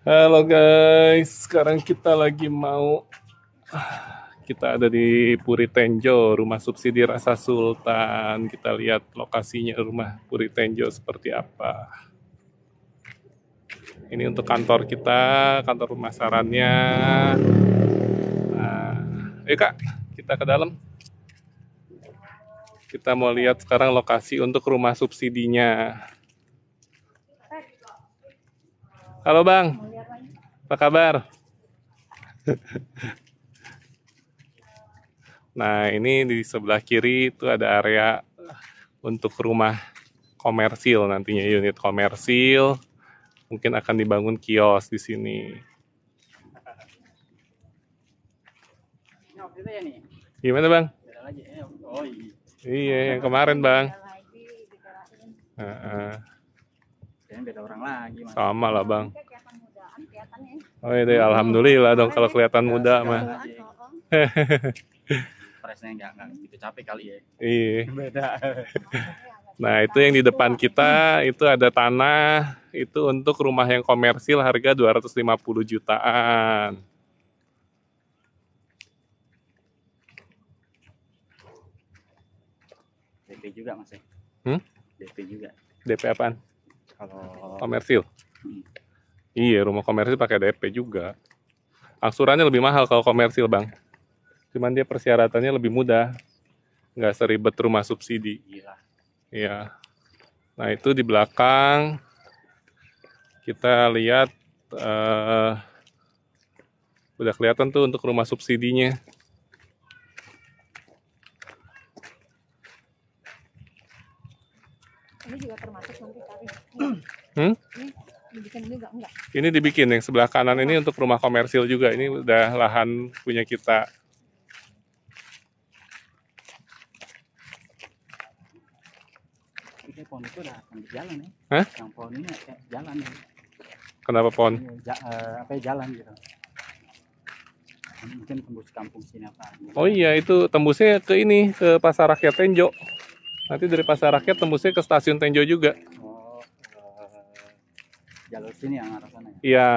Halo guys, sekarang kita ada di Puri Tenjo, rumah subsidi Rasa Sultan. Kita lihat lokasinya rumah Puri Tenjo seperti apa. Ini untuk kantor kita, kantor pemasarannya. Nah, ayo kak, kita ke dalam. Kita mau lihat sekarang lokasi untuk rumah subsidinya. Halo bang, apa kabar? Nah, ini di sebelah kiri itu ada area untuk rumah komersil nantinya, unit komersil. Mungkin akan dibangun kios di sini. Gimana bang? Oh iya. Iya, yang kemarin bang. Kayaknya beda orang lagi, Mas. Sama lah bang. Oh iya, alhamdulillah dong kalau kelihatan muda mah. Presnya nggak gitu capek kali ya. Iya. Beda. Nah, itu yang di depan kita itu ada tanah itu untuk rumah yang komersil harga 250 jutaan. DP juga, Mas. DP juga. DP apaan? Kalau Komersil. Iya, rumah komersil pakai DP juga. Angsurannya lebih mahal kalau komersil, Bang. Cuman dia persyaratannya lebih mudah. Nggak seribet rumah subsidi. gila. Iya. Nah, itu di belakang kita lihat udah kelihatan tuh untuk rumah subsidinya. Ini juga termasuk nanti tadi. Ini dibikin juga enggak? Ini dibikin yang sebelah kanan ini untuk rumah komersil juga. Ini udah lahan punya kita. Ini pohon itu udah akan jalan ya. Hah? Yang pohon ini kayak jalan ya. Kenapa pohon? Apa ya, jalan gitu. Mungkin tembus kampung sini apa. Oh iya, itu tembusnya ke ini, ke Pasar Rakyat Tenjo. Nanti dari Pasar Rakyat tembusnya ke Stasiun Tenjo juga. Oh, jalur sini yang arah sana ya. Iya.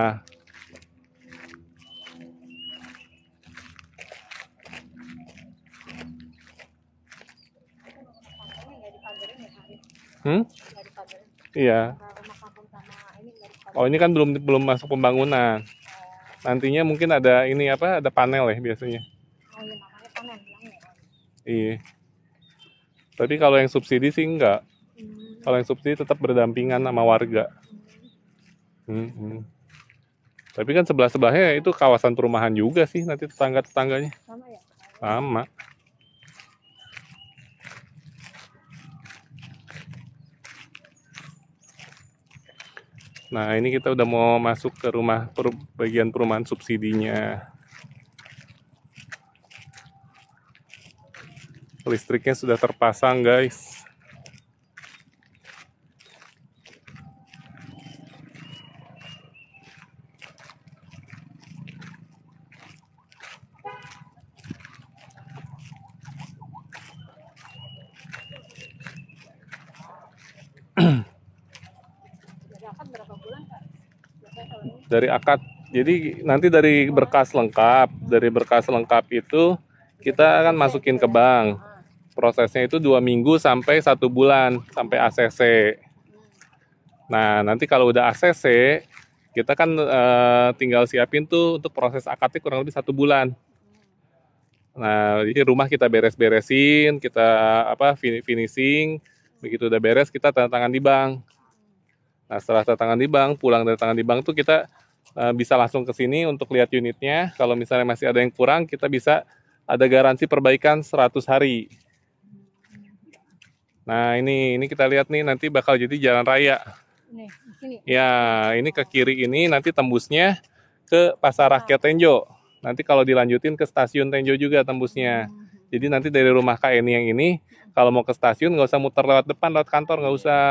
Iya. Oh, ini kan belum masuk pembangunan. Nantinya mungkin ada ini apa? Ada panel ya biasanya. Oh iya, namanya panen bilangnya. Iya. Tapi kalau yang subsidi sih enggak. Kalau yang subsidi tetap berdampingan sama warga. Tapi kan sebelah-sebelahnya itu kawasan perumahan juga sih nanti tetangga-tetangganya. Sama ya? Sama. Nah, ini kita udah mau masuk ke rumah bagian perumahan subsidinya. Listriknya sudah terpasang, guys. Jadi akan berapa bulan Kak? Biasanya kalau ini Dari akad. Jadi nanti dari berkas lengkap itu kita akan masukin ke bank. Prosesnya itu 2 minggu sampai 1 bulan sampai ACC. Nah, nanti kalau udah ACC, kita kan tinggal siapin tuh untuk proses akadnya kurang lebih 1 bulan. Nah, jadi rumah kita beres-beresin, kita finishing. Begitu udah beres, kita tanda tangan di bank. Nah, setelah tanda tangan di bank, pulang dari tangan di bank tuh kita bisa langsung ke sini untuk lihat unitnya. Kalau misalnya masih ada yang kurang, kita bisa ada garansi perbaikan 100 hari. Nah, ini kita lihat nih nanti bakal jadi jalan raya. nih, di sini. Ya, ini ke kiri ini nanti tembusnya ke Pasar Rakyat Tenjo. Nanti kalau dilanjutin ke Stasiun Tenjo juga tembusnya. Jadi nanti dari rumah Kak Eni yang ini, kalau mau ke stasiun nggak usah muter lewat depan, lewat kantor nggak usah.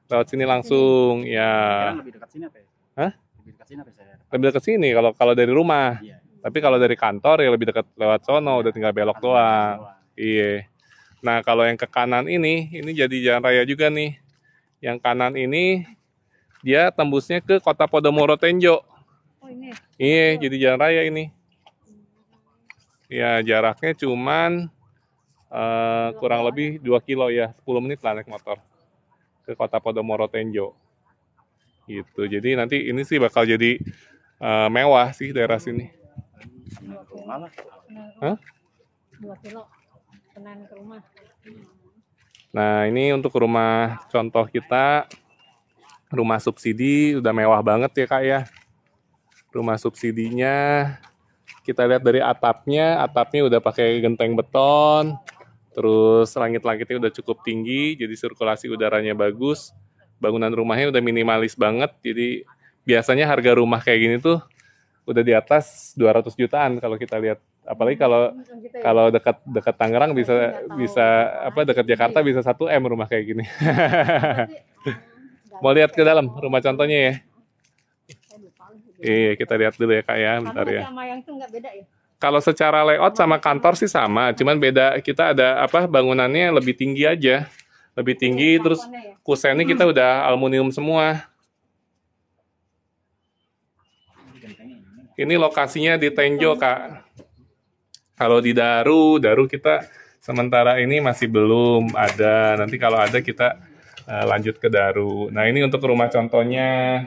Lewat sini langsung, ya. Kira lebih dekat sini apa ya? Hah? Lebih dekat sini apa saya? Lebih dekat sini kalau dari rumah. Iya. Tapi kalau dari kantor ya lebih dekat lewat sono, udah tinggal belok doang. Iya. Nah, kalau yang ke kanan ini jadi jalan raya juga nih. Yang kanan ini dia tembusnya ke Kota Podomoro Tenjo. ini. Iya, jadi jalan raya ini. Ya, jaraknya cuman kurang lebih 2 kilo ya, 10 menit lah naik motor ke kota Podomoro Tenjo. Gitu. Jadi nanti ini sih bakal jadi mewah sih daerah sini. 2 kilo. Rumah lah. Hah? 2 kilo. Penan ke rumah. Nah, ini untuk rumah contoh kita, rumah subsidi udah mewah banget ya Kak ya. Rumah subsidinya kita lihat dari atapnya udah pakai genteng beton. Terus langit-langitnya udah cukup tinggi, jadi sirkulasi udaranya bagus. Bangunan rumahnya udah minimalis banget, jadi biasanya harga rumah kayak gini tuh udah di atas 200 jutaan kalau kita lihat. Apalagi kalau Gitu ya. kalau dekat Tangerang bisa dekat Jakarta bisa 1 M rumah kayak gini. Mau lihat ke dalam rumah contohnya ya? Saya lupa. Iya, kita lihat dulu ya Kak ya, bentar Kamu ya. sama yang itu nggak beda ya? Kalau secara layout sama kantor sih sama, cuman beda kita ada bangunannya lebih tinggi aja. Lebih tinggi, terus Plafonnya ya? kusennya kita udah aluminium semua. Ini lokasinya di Tenjo, Kak. Kalau di Daru kita sementara ini masih belum ada. Nanti kalau ada kita lanjut ke Daru. Nah, ini untuk rumah contohnya.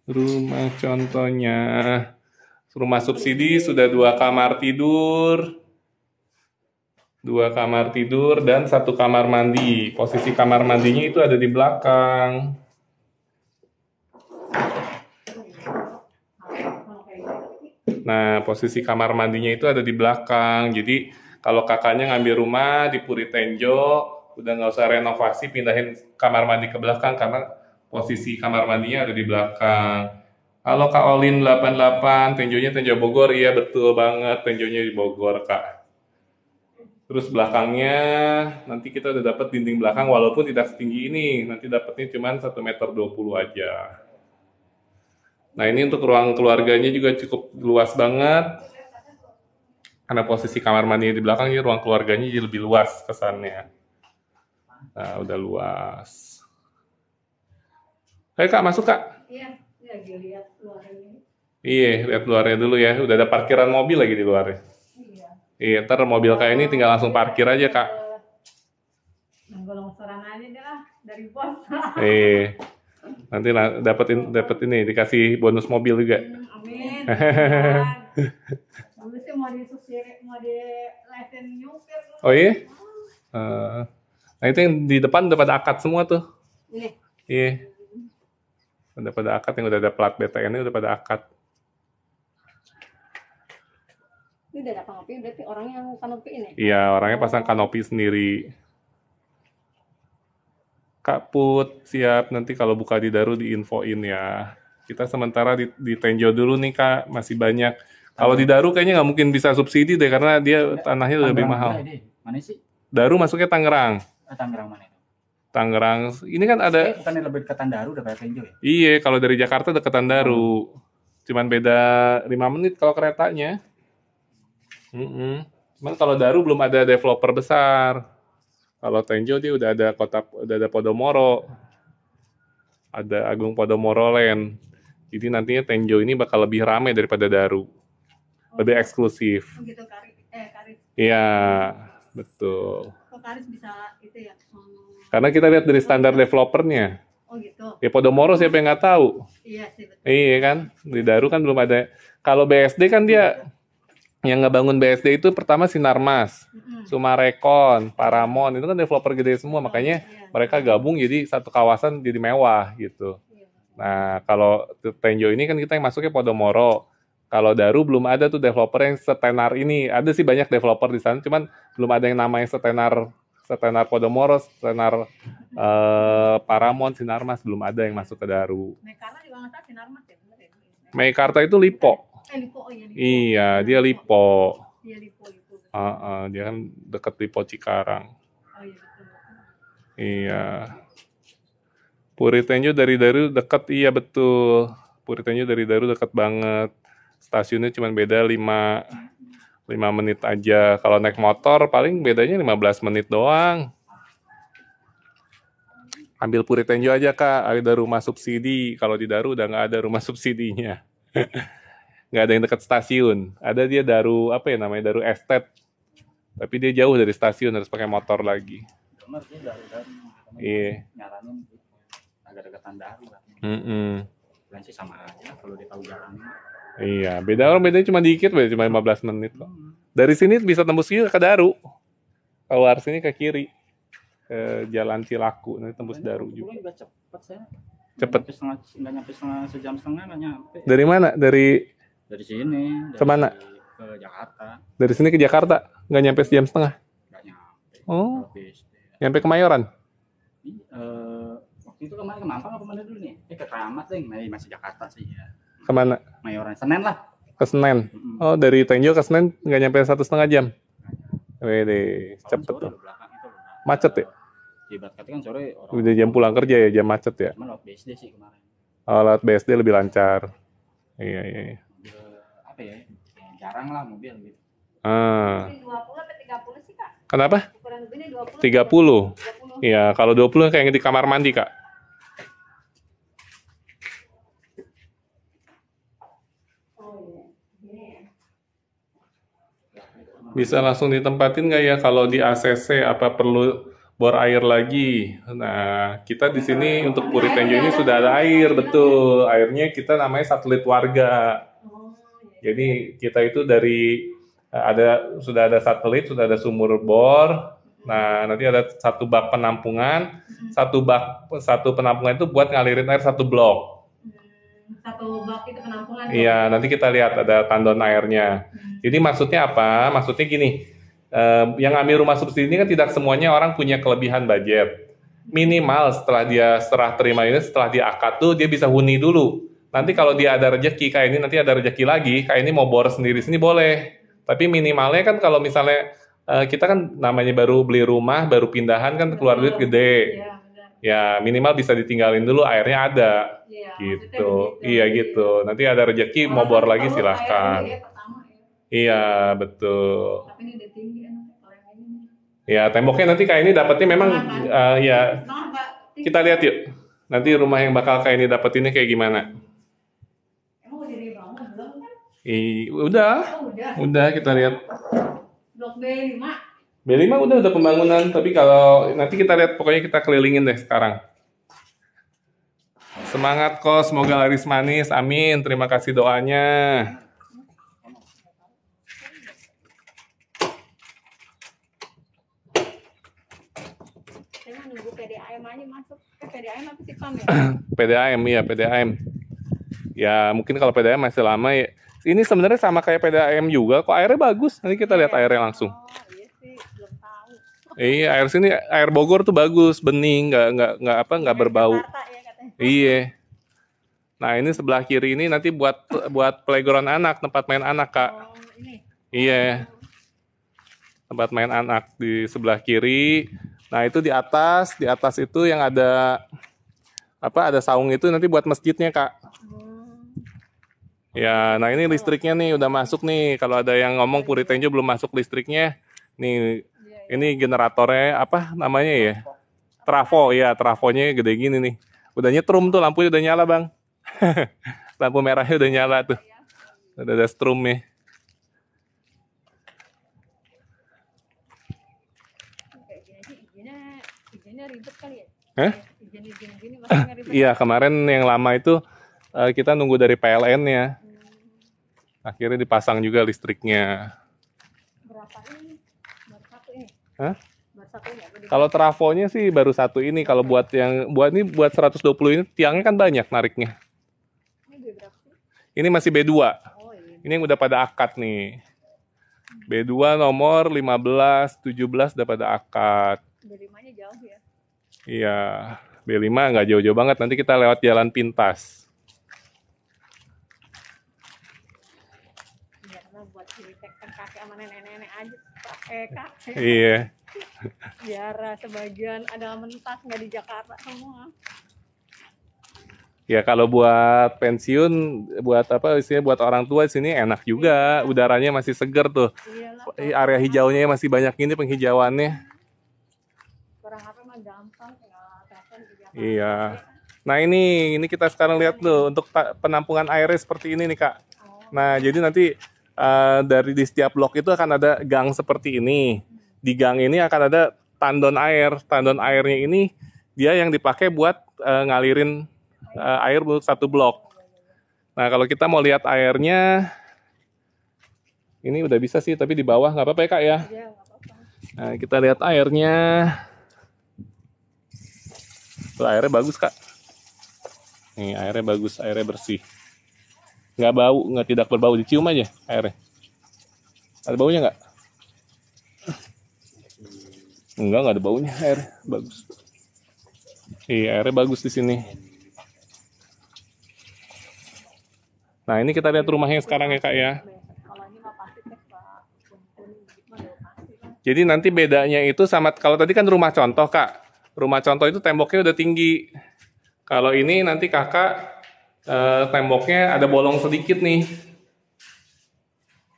Rumah contohnya. Rumah subsidi sudah 2 kamar tidur. 2 kamar tidur dan 1 kamar mandi. Posisi kamar mandinya itu ada di belakang. Nah, posisi kamar mandinya itu ada di belakang. Jadi, kalau kakaknya ngambil rumah di Puri Tenjo, udah nggak usah renovasi, pindahin kamar mandi ke belakang karena posisi kamar mandinya ada di belakang. Halo Kak Olin 88, Tenjonya Tenjo Bogor. Iya, betul banget, Tenjonya di Bogor, Kak. Terus belakangnya nanti kita udah dapat dinding belakang walaupun tidak setinggi ini. Nanti dapatnya cuma 1,20 m aja. Nah, ini untuk ruang keluarganya juga cukup luas banget. Karena posisi kamar mandinya di belakang, jadi ruang keluarganya jadi lebih luas kesannya. Nah, udah luas. Ayo Kak, masuk Kak. Iya, lagi lihat luarnya. Iya, lihat luarnya dulu ya. Udah ada parkiran mobil lagi di luarnya. Iya. Iya, ntar mobil kayak ini tinggal langsung parkir aja Kak. Nunggu longsoran aja deh lah dari bos. Iya. Nanti dapat ini dikasih bonus mobil juga. Amin. Dulu sih mau lesin nyupir. Oh iya? Nah itu yang di depan udah pada akad semua tuh. Ini. Iya. Udah pada akad, yang udah ada plat BTN-nya udah pada akad. Ini udah ada kanopi, berarti orang yang kanopi ini. Iya, orangnya pasang kanopi sendiri. Kak Put, siap. Nanti kalau buka di Daru diinfoin ya. Kita sementara di Tenjo dulu nih Kak, masih banyak. Kalau di Daru kayaknya nggak mungkin bisa subsidi deh, karena dia tanahnya lebih mahal. Mana sih? Daru masuknya Tangerang. Tangerang mana itu? Tangerang, ini kan ada... Bukannya lebih deketan Daru daripada Tenjo ya? Iya, kalau dari Jakarta deketan Daru. Cuman beda 5 menit kalau keretanya. Cuman kalau Daru belum ada developer besar. Kalau Tenjo dia udah ada Podomoro. Ada Agung Podomoro Land. Jadi nantinya Tenjo ini bakal lebih ramai daripada Daru. Lebih eksklusif. Oh gitu, Karis. Iya, betul. Kok Karis bisa itu ya? Karena kita lihat dari standar developernya. Oh gitu. Ya Podomoro siapa yang nggak tahu? Iya sih betul. Iya kan, di Daru kan belum ada. Kalau BSD kan dia yang ngebangun BSD itu pertama Sinarmas, Sumarekon, Paramount, itu kan developer gede semua, makanya mereka gabung jadi satu kawasan jadi mewah gitu. Nah kalau Tenjo ini kan kita yang masuknya Podomoro. Kalau Daru belum ada tuh developer yang setenar ini. Ada sih banyak developer di sana, cuman belum ada yang namanya setenar Podomoro, setenar Paramount, Sinarmas, belum ada yang masuk ke Daru. Mekarta juga nggak salah Sinarmas ya, bener ya? Meikarta itu Lipo. Lipo, oh iya Lipo. Iya, dia Lipo. Iya Lipo. Dia kan deket Lipo Cikarang. Oh iya betul. Iya. Puri Tenjo dari Daru deket, iya betul. Puri Tenjo dari Daru deket banget. Stasiunnya cuma beda 5 menit aja. Kalau naik motor paling bedanya 15 menit doang. Ambil Puri Tenjo aja Kak, ada rumah subsidi. Kalau di Daru udah nggak ada rumah subsidinya. Nggak ada yang dekat stasiun. Ada dia Daru, apa ya namanya, Daru Estate. Tapi dia jauh dari stasiun, harus pakai motor lagi. Bener sih dari Iya. nyaranin agak dekatan Daru lah. Dan sih sama aja kalau dia tahu jalannya. Iya, bedanya cuma dikit, cuma 15 menit kok. Dari sini bisa tembus ke Daru. Keluar sini ke kiri. Ke Jalan Cilaku, nanti tembus Daru juga. Juga cepet saya. Cepet. Nggak nyampe sejam setengah nggak nyampe. Dari mana? Dari sini. Kemana? Ke Jakarta. Dari sini ke Jakarta? Nggak nyampe sejam setengah? Nggak nyampe. Oh, Habis. nyampe Kemayoran? Waktu itu kemarin ke Mampang apa mana dulu nih? Ke Keramat deh, masih Jakarta sih ya. Kemana? Mayoran, Senen lah. Ke Senen? Oh, dari Tenjo ke Senen nggak nyampe 1,5 jam? Wede, cepet tuh. Macet ya? Ibarat kata kan sore orang. Udah jam pulang kerja ya, jam macet ya? Cuman lewat BSD sih kemarin. Oh, lewat BSD lebih lancar. Iya. Mobil, apa ya? Jarang lah mobil gitu. Ini 20 atau 30 sih Kak? Kenapa? Kurang lebihnya 20. 30. Iya, kalau 20 kayak di kamar mandi, Kak. Bisa langsung ditempatin nggak ya kalau di ACC, apa perlu bor air lagi? Nah, kita di sini untuk Puri Tenjo ini sudah ada air, betul. Airnya kita namanya satelit warga. Jadi kita itu dari sudah ada satelit, sudah ada sumur bor. Nah, nanti ada satu bak penampungan. Satu penampungan itu buat ngalirin air satu blok. Satu bak itu penampungan. Iya, nanti kita lihat ada tandon airnya. Jadi maksudnya apa? Maksudnya gini, yang ngambil rumah subsidi ini kan tidak semuanya orang punya kelebihan budget. Minimal setelah dia serah terima ini, setelah dia akad tuh dia bisa huni dulu. Nanti kalau dia ada rezeki kayak ini, nanti ada rezeki lagi, kayak ini mau bor sendiri sini boleh. Tapi minimalnya kan kalau misalnya kita kan namanya baru beli rumah, baru pindahan kan keluar duit gede. Iya, benar. Ya minimal bisa ditinggalin dulu, airnya ada. Iya, Gitu. Iya gitu. Nanti ada rezeki mau bor lagi silahkan. Iya, betul. Tapi ini udah tinggi kan kalau yang ini. Ya, temboknya nanti kayak ini dapatnya memang ya kita lihat yuk. Nanti rumah yang bakal kayak ini dapetinnya kayak gimana? Emang udah dibangun belum kan? Udah. Oh, udah. Udah kita lihat. Blok B5. B5 udah pembangunan, tapi kalau nanti kita lihat pokoknya kita kelilingin deh sekarang. Semangat kok, semoga laris manis. Amin. Terima kasih doanya. Saya mau nunggu PDAM aja masuk. PDAM apa sih PAM ya? PDAM, iya PDAM. Ya mungkin kalau PDAM masih lama ya. Ini sebenarnya sama kayak PDAM juga, kok airnya bagus. Nanti kita lihat airnya langsung. Oh iya sih, belum tahu. Iya, air sini, air Bogor tuh bagus, bening, nggak berbau. Jakarta ya katanya. Iya. Nah ini sebelah kiri ini nanti buat playground anak, tempat main anak Kak. Oh ini. Iya. Tempat main anak di sebelah kiri. Nah itu di atas itu yang ada ada saung itu nanti buat masjidnya Kak. Ya, nah ini listriknya nih udah masuk nih. Kalau ada yang ngomong Puri Tenjo belum masuk listriknya, nih ini generatornya apa namanya ya? Trafo, ya trafonya gede gini nih. Udah nyetrum tuh, lampunya udah nyala Bang. Lampu merahnya udah nyala tuh. Udah ada strumnya. Kayak gini aja izinnya ribet kali ya? Hah? Izin gini masih ribet. Iya, kemarin yang lama itu kita nunggu dari PLN-nya. Akhirnya dipasang juga listriknya. Berapa ini? Baru satu ini? Hah? Baru satu ini apa? Kalau trafonya sih baru satu ini. Kalau buat 120 ini tiangnya kan banyak nariknya. Ini berapa sih? Ini masih B2. Oh iya. Ini yang udah pada akad nih. B2 nomor 15, 17 udah pada akad. B5-nya jauh ya? Iya. B5 nggak jauh-jauh banget. Nanti kita lewat jalan pintas. Buat ditekkan kakek sama nenek-nenek aja pakai kakek. Iya. Biar sebagian ada mentas nggak di Jakarta semua. Ya kalau buat pensiun, buat apa istilahnya buat orang tua di sini enak juga. Udaranya masih seger tuh. Iyalah, Area hijaunya masih banyak ini penghijauannya. kurang apa mah gampang tinggal telepon Iya. Nah ini kita sekarang lihat tuh untuk penampungan airnya seperti ini nih Kak. Nah jadi nanti dari di setiap blok itu akan ada gang seperti ini. Di gang ini akan ada tandon air. Tandon airnya ini dia yang dipakai buat ngalirin air buat satu blok. Nah kalau kita mau lihat airnya, ini udah bisa sih tapi di bawah nggak apa-apa ya Kak ya. Nah kita lihat airnya. Tuh, airnya bagus Kak. Nih airnya bagus, airnya bersih. Nggak bau, tidak berbau, dicium aja airnya. Ada baunya nggak? Nggak ada baunya, air bagus. Iya, airnya bagus di sini. Nah ini kita lihat rumahnya sekarang ya Kak ya. Jadi nanti bedanya itu sama, kalau tadi kan rumah contoh Kak. Rumah contoh itu temboknya udah tinggi. Kalau ini nanti kakak temboknya ada bolong sedikit nih.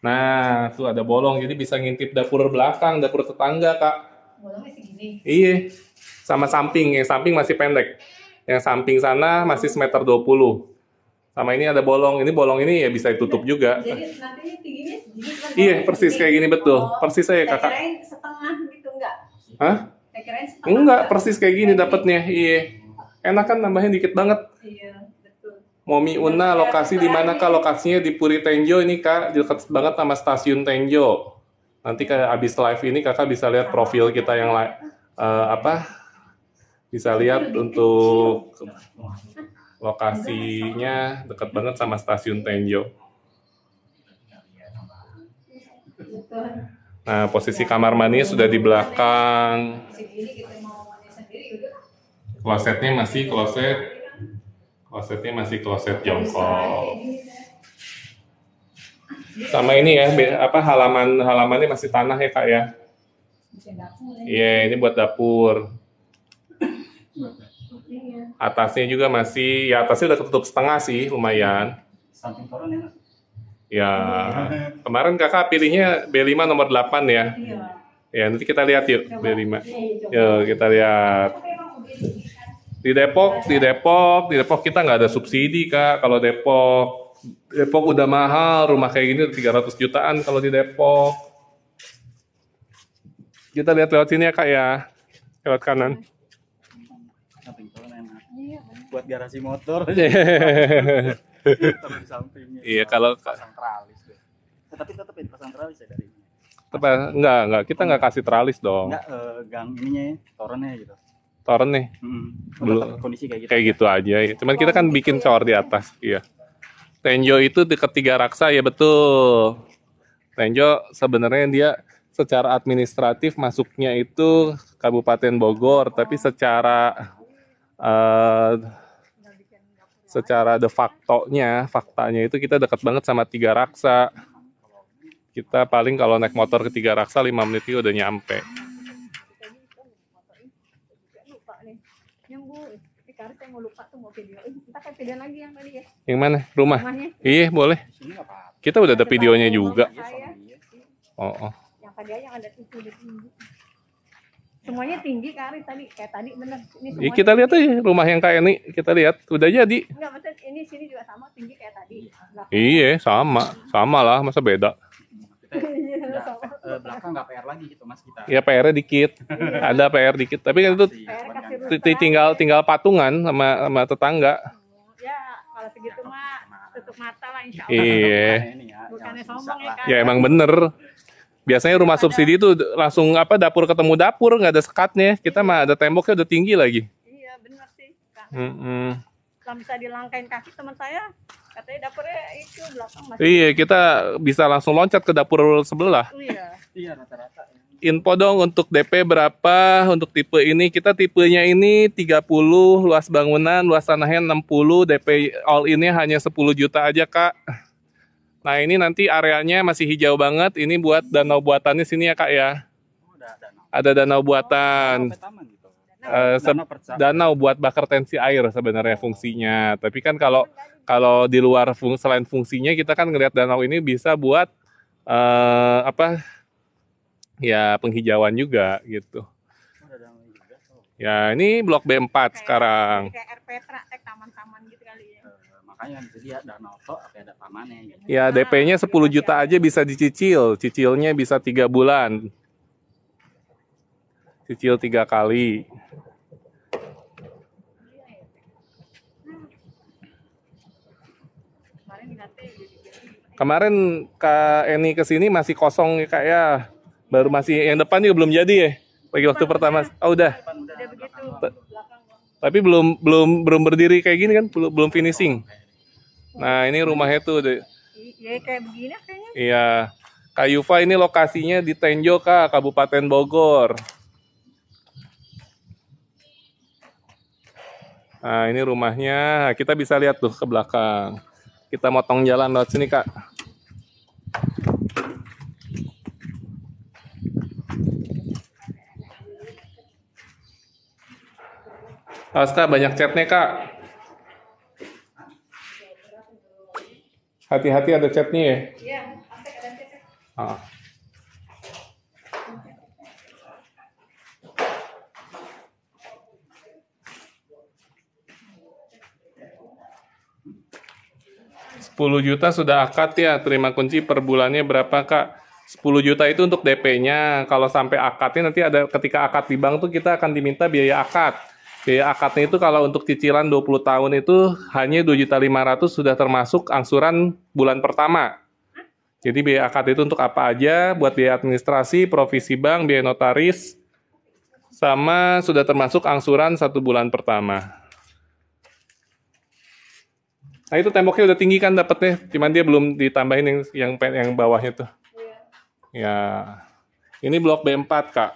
Nah, tuh ada bolong, jadi bisa ngintip dapur belakang, dapur tetangga Kak. Bolongnya segini. Iya, sama samping, yang samping masih pendek. Yang samping sana masih 1,20 m. Sama ini ada bolong, ini ya bisa ditutup juga. Jadi nanti tingginya segini kan? Iya, persis kayak gini betul. Persis saya Kakak. Saya kirain setengah gitu enggak? Hah? Saya kirain setengah. Enggak, persis kayak gini dapatnya. Iya. Enak kan nambahin dikit banget. Iya, betul. Momi Una lokasi di mana Kak? Lokasinya di Puri Tenjo ini Kak, dekat banget sama stasiun Tenjo. Nanti kayak abis live ini Kakak bisa lihat profil kita yang bisa lihat untuk lokasinya dekat banget sama stasiun Tenjo. Nah, posisi kamar mandinya sudah di belakang. Klosetnya masih kloset jongkok. Sama ini ya, halamannya masih tanah ya Kak ya. Iya, ini buat dapur. Atasnya juga masih, ya atasnya udah ketutup setengah sih, lumayan. Samping toren ya? Ya, kemarin Kakak pilihnya B5 nomor 8 ya. Ya, nanti kita lihat yuk B5. Yuk kita lihat. Di Depok kita nggak ada subsidi Kak. Kalau Depok udah mahal, rumah kayak gini 300 jutaan kalau di Depok. Kita lihat lewat sini ya Kak ya, lewat kanan. Samping toren enak. Buat garasi motor. Iya kalau pasang teralis deh. Tapi tetap pasang teralis ya dari ini. Enggak, kita nggak kasih teralis dong. Enggak, gang ininya, torennya gitu. Toren nih. Belum kondisi kayak gitu. Kayak gitu aja ya. Cuman kita kan bikin cor di atas, iya. Tenjo itu dekat Tiga Raksa ya betul. Tenjo sebenarnya dia secara administratif masuknya itu Kabupaten Bogor, tapi secara faktanya itu kita dekat banget sama Tiga Raksa. Kita paling kalau naik motor ke Tiga Raksa 5 menit itu udah nyampe. Saya mau lupa tuh mau videoin. Kita kan video lagi yang tadi ya. Yang mana? Rumahnya? Iya, boleh. Kita udah ada videonya juga. Oh. Yang tadi aja yang ada itu udah tinggi. Semuanya tinggi Kak tadi, kayak tadi bener. Ini kita lihat aja rumah yang kayak ini, kita lihat udah jadi. Enggak, maksudnya ini sini juga sama tinggi kayak tadi. Iya, sama lah, masa beda. Belakang nggak PR lagi gitu Mas kita. Ya PR-nya dikit, ada PR dikit. Tapi kan itu tinggal patungan sama tetangga. Ya kalau segitu mah tutup mata lah insya Allah. Iya. Bukannya sombong ya Kak. Ya emang bener. Biasanya rumah subsidi itu langsung dapur ketemu dapur, nggak ada sekatnya. Kita mah ada temboknya udah tinggi lagi. Iya bener sih. Kalau bisa dilangkain kaki teman saya. Katanya dapurnya itu belakang masih. Iya, kita bisa langsung loncat ke dapur sebelah. Iya, rata-rata. Info dong untuk DP berapa untuk tipe ini. Kita tipenya ini 30, luas bangunan, luas tanahnya 60, DP all ini hanya 10 juta aja Kak. Nah ini nanti areanya masih hijau banget. Ini buat danau buatannya sini ya Kak ya. Ada danau buatan. Danau buat bakar tensi air sebenarnya fungsinya. Tapi kan kalau di luar selain fungsinya kita kan ngelihat danau ini bisa buat ya penghijauan juga gitu. Ya, ini blok B4 sekarang. Kayak air Petra, taman-taman gitu kali ya. Makanya jadi ya danau tok tapi ada tamannya gitu. Ya, DP-nya 10 juta aja bisa dicicil. Cicilnya bisa 3 bulan. Cicil 3 kali. Kemarin Kak Eni kesini masih kosong ya Kak ya. Baru masih yang depan juga belum jadi ya. Bagi waktu pertama. Oh udah. Udah begitu. Tapi belum berdiri kayak gini kan, belum finishing. Nah ini rumahnya tuh. Iya kayak begini kayaknya. Iya. Kak Yufa ini lokasinya di Tenjo Kak, Kabupaten Bogor. Nah ini rumahnya, kita bisa lihat tuh ke belakang. Kita motong jalan lewat sini Kak. Awas Kak, banyak catnya Kak. Hati-hati ada catnya ya. Iya, sampai ada cek. Ah. Rp10 juta sudah akad ya, terima kunci per bulannya berapa Kak? 10 juta itu untuk DP-nya, kalau sampai akadnya nanti ada ketika akad di bank tuh kita akan diminta biaya akad. Biaya akadnya itu kalau untuk cicilan 20 tahun itu hanya 2.500.000 sudah termasuk angsuran bulan pertama. Jadi biaya akad itu untuk apa aja? Buat biaya administrasi, provisi bank, biaya notaris, sama sudah termasuk angsuran 1 bulan pertama. Nah itu temboknya udah tinggi kan dapetnya, cuman dia belum ditambahin yang bawahnya tuh. Ya, ini blok B4 Kak.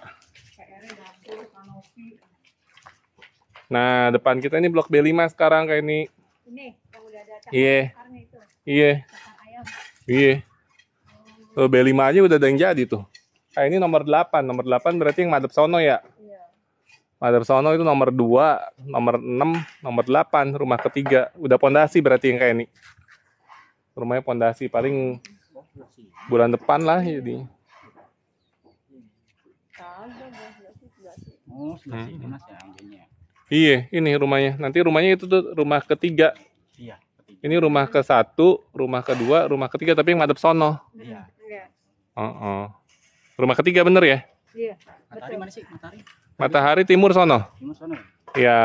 Nah depan kita ini blok B5 sekarang kayak ini. Ini yang udah ada Iya, itu. iya, Ayam. iya. Tuh, B5 aja udah ada yang jadi tuh. Kayak ini nomor 8 berarti yang madep sono ya. Iya. Madep sono itu nomor 2, nomor 6, nomor 8, rumah ketiga. Udah pondasi berarti yang kayak ini. Rumahnya pondasi paling bulan depan lah jadi. Oh, sebelah sini Mas ya anjingnya. Iya, ini rumahnya. Nanti rumahnya itu tuh rumah ketiga. Iya, ketiga. Ini rumah ke-1, rumah kedua, rumah ketiga tapi yang madep sono. Iya. Rumah ketiga bener ya? Iya. Matahari mana sih? Matahari. Matahari timur sono. Timur sana. Ya.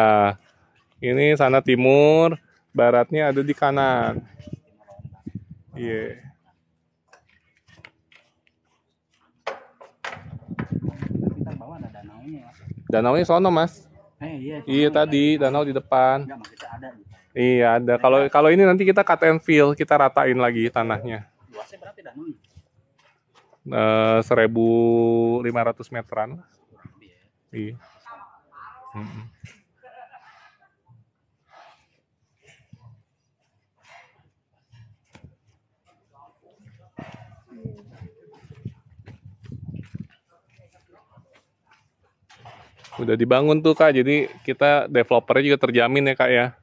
Ini sana timur, baratnya ada di kanan. Iya. Kita bawah ada danaunya. Danaunya sono, Mas. Iya. Iya tadi, danau di depan. Enggak, maksudnya ada gitu. Iya, ada. Kalau ini nanti kita cut and fill, kita ratain lagi tanahnya. Luasnya berapa danaunya? 1.500 meteran. Iya. Udah dibangun tuh Kak, jadi kita developernya juga terjamin ya Kak ya.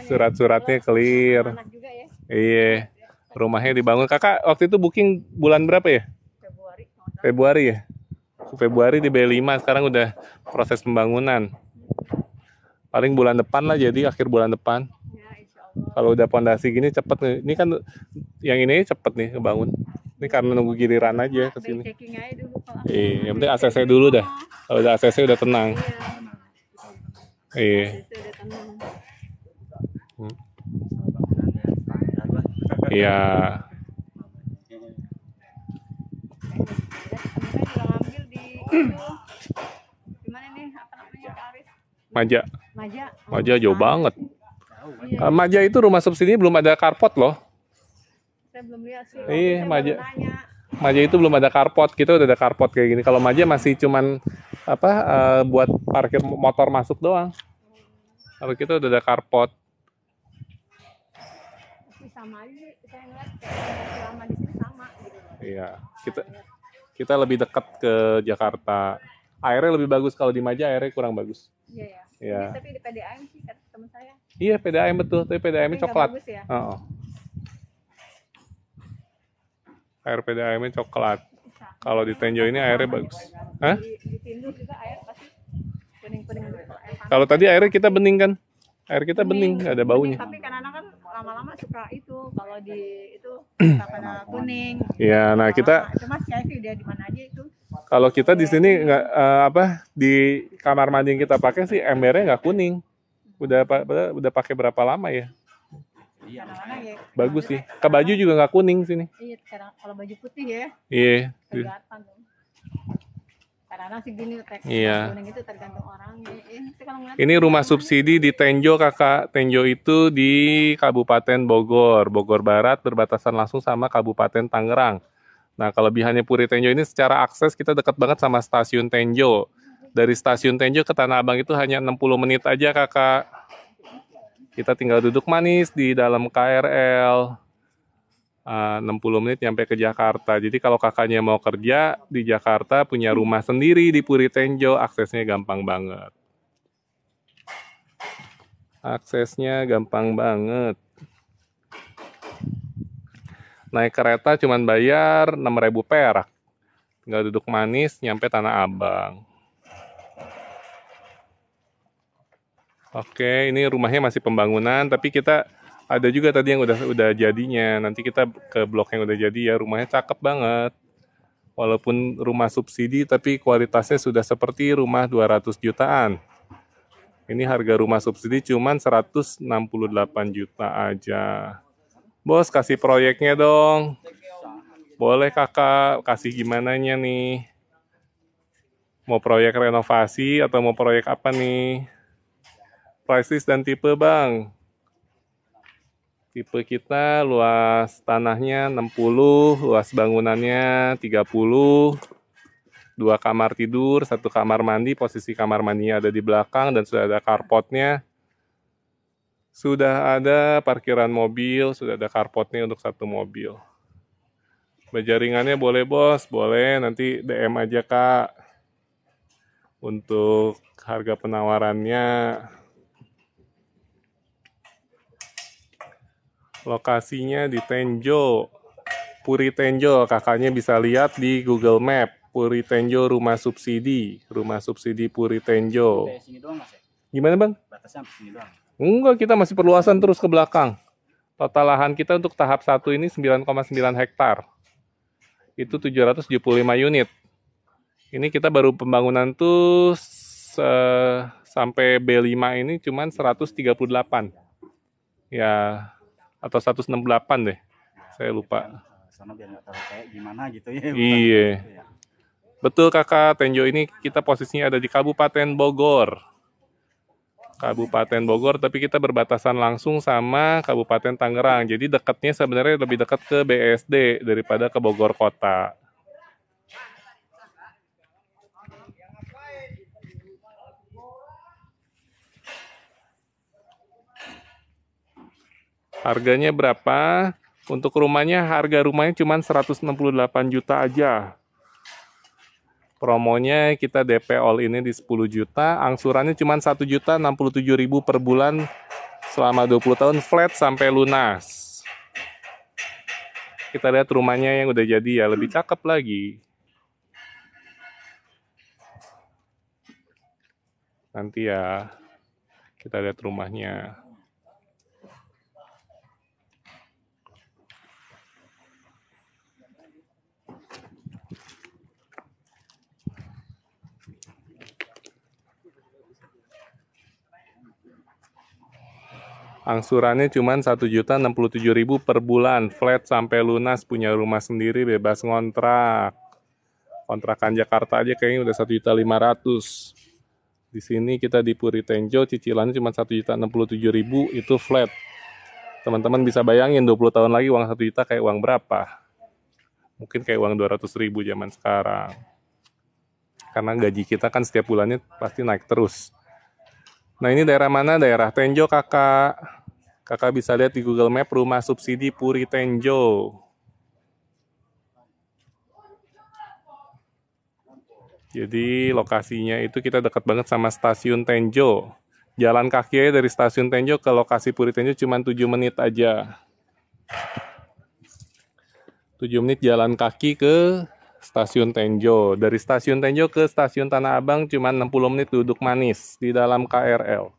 Surat-suratnya clear. Iya. Rumahnya dibangun. Kakak waktu itu booking bulan berapa ya? Februari ya? Februari di B5, sekarang udah proses pembangunan. Paling bulan depan lah, jadi akhir bulan depan. Kalau udah pondasi gini cepet nih. Ini kan yang ini cepet nih ngebangun. Ini karena nunggu giliran aja ke sini. Iya, yang penting ACC dulu dah. Kalau udah ACC udah tenang. Iya. Iya. Maja jauh banget. Maja itu rumah subsidi belum ada carport loh. Saya belum lihat sih. Iya, Maja itu belum ada carport. Kita udah ada carport kayak gini. Kalau Maja masih cuman buat parkir motor masuk doang. Kalau kita udah ada carport. Sama aja, saya ngeliat selama di sini sama gitu. Iya, kita lebih dekat ke Jakarta. Airnya lebih bagus, kalau di Maja airnya kurang bagus. Iya ya. Iya. Tapi di PDAM sih kata teman saya. Iya, PDAM betul, tapi PDAM-nya coklat. Bagus ya? Air PDAM-nya coklat. Kalau di Tenjo ini airnya bagus. Hah? Di Tindus juga air pasti Kuning-kuning gitu kalau air panas. Kalau tadi airnya kita bening kan? Air kita bening, nggak ada baunya. Tapi kadang-kadang kan lama-lama suka itu kalau di itu suka pada kuning. Iya, nah kita Cuma saya sih udah di mana aja itu. kalau kita di sini nggak di kamar mandi yang kita pakai sih embernya nggak kuning. Udah pakai berapa lama ya? Iya, Kadang-kadang ya. Bagus sih. Ke baju juga nggak kuning sini. Iya, kalau baju putih ya Iya. kelihatan tuh. Kadang-kadang sih gini teks Iya. kuning itu tergantung orangnya. Itu kalau ngeliat Ini rumah subsidi di Tenjo, Kakak. Tenjo itu di Kabupaten Bogor, Bogor Barat, berbatasan langsung sama Kabupaten Tangerang. Nah, kelebihannya Puri Tenjo ini secara akses kita dekat banget sama stasiun Tenjo. Dari stasiun Tenjo ke Tanah Abang itu hanya 60 menit aja, Kakak. Kita tinggal duduk manis di dalam KRL. 60 menit nyampe ke Jakarta. Jadi kalau kakaknya mau kerja di Jakarta, punya rumah sendiri di Puri Tenjo, aksesnya gampang banget. Aksesnya gampang banget. Naik kereta cuman bayar 6.000 perak. Tinggal duduk manis nyampe Tanah Abang. Oke, ini rumahnya masih pembangunan, tapi kita ada juga tadi yang udah jadinya. Nanti kita ke blok yang udah jadi ya, rumahnya cakep banget. Walaupun rumah subsidi, tapi kualitasnya sudah seperti rumah 200 jutaan. Ini harga rumah subsidi cuman 168 juta aja. Bos, kasih proyeknya dong. Boleh kakak, kasih gimananya nih? Mau proyek renovasi atau mau proyek apa nih? Price list dan tipe bang. Tipe kita luas tanahnya 60, luas bangunannya 30, 2 kamar tidur, 1 kamar mandi, posisi kamar mandinya ada di belakang dan sudah ada carportnya. Sudah ada parkiran mobil, sudah ada carportnya untuk 1 mobil. Berjaringannya boleh bos, boleh nanti DM aja kak. Untuk harga penawarannya. Lokasinya di Tenjo, Puri Tenjo, kakaknya bisa lihat di Google Map. Puri Tenjo rumah subsidi Puri Tenjo. Sampai sini doang mas ya? Gimana bang? Batasnya sampai sini doang. Enggak, kita masih perluasan terus ke belakang. Total lahan kita untuk tahap 1 ini 9,9 hektar. Itu 775 unit. Ini kita baru pembangunan tuh sampai B5 ini cuman 138. Ya, atau 168 deh. Saya lupa. Soalnya biar nggak tahu kayak gimana gitu ya. Iya. Betul kakak, Tenjo ini kita posisinya ada di Kabupaten Bogor. Kabupaten Bogor, tapi kita berbatasan langsung sama Kabupaten Tangerang. Jadi dekatnya sebenarnya lebih dekat ke BSD daripada ke Bogor kota. Harganya berapa? Untuk rumahnya, harga rumahnya cuma 168 juta aja. Promonya kita DP all ini di 10 juta, angsurannya cuma 1.067.000 per bulan selama 20 tahun flat sampai lunas. Kita lihat rumahnya yang udah jadi ya, lebih cakep lagi. Nanti ya, kita lihat rumahnya. Angsurannya cuma 1.067.000 per bulan, flat sampai lunas, punya rumah sendiri, bebas ngontrak. Kontrakan Jakarta aja kayaknya udah 1.500.000. Di sini kita di Puri Tenjo, cicilannya cuma 1.067.000 itu flat. Teman-teman bisa bayangin 20 tahun lagi uang 1 juta kayak uang berapa? Mungkin kayak uang 200.000 zaman sekarang. Karena gaji kita kan setiap bulannya pasti naik terus. Nah ini daerah mana? Daerah Tenjo kakak. Kakak bisa lihat di Google Map rumah subsidi Puri Tenjo. Jadi lokasinya itu kita dekat banget sama stasiun Tenjo. Jalan kaki aja dari stasiun Tenjo ke lokasi Puri Tenjo cuma 7 menit aja. 7 menit jalan kaki ke Stasiun Tenjo. Dari Stasiun Tenjo ke Stasiun Tanah Abang cuma 60 menit duduk manis di dalam KRL.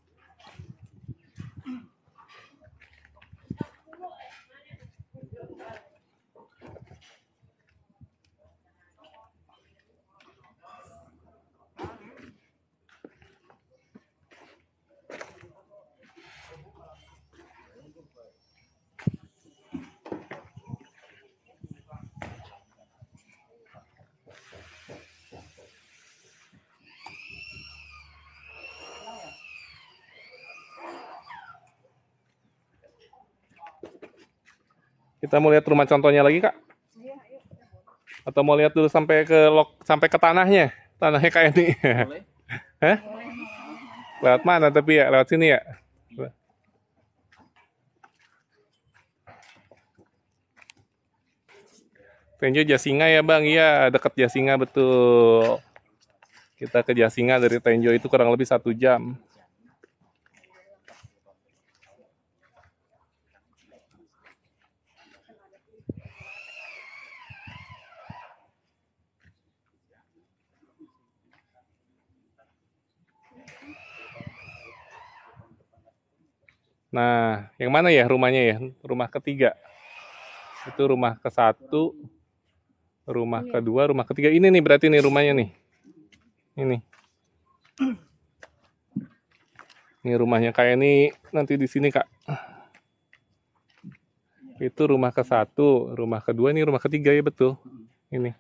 Kita mau lihat rumah contohnya lagi, Kak? Atau mau lihat dulu sampai ke tanahnya? Tanahnya kayak ini. Boleh. Hah? Lewat mana tapi ya? Lewat sini ya? Tenjo Jasinga ya Bang? Iya, dekat Jasinga betul. Kita ke Jasinga dari Tenjo itu kurang lebih 1 jam. Nah, yang mana ya rumahnya ya? Rumah ketiga. Itu rumah ke-1, rumah kedua, rumah ketiga. Ini nih berarti nih rumahnya nih. Ini. Ini rumahnya kayak ini nanti di sini, Kak. Itu rumah ke-1, rumah kedua, ini rumah ketiga ya betul. Ini.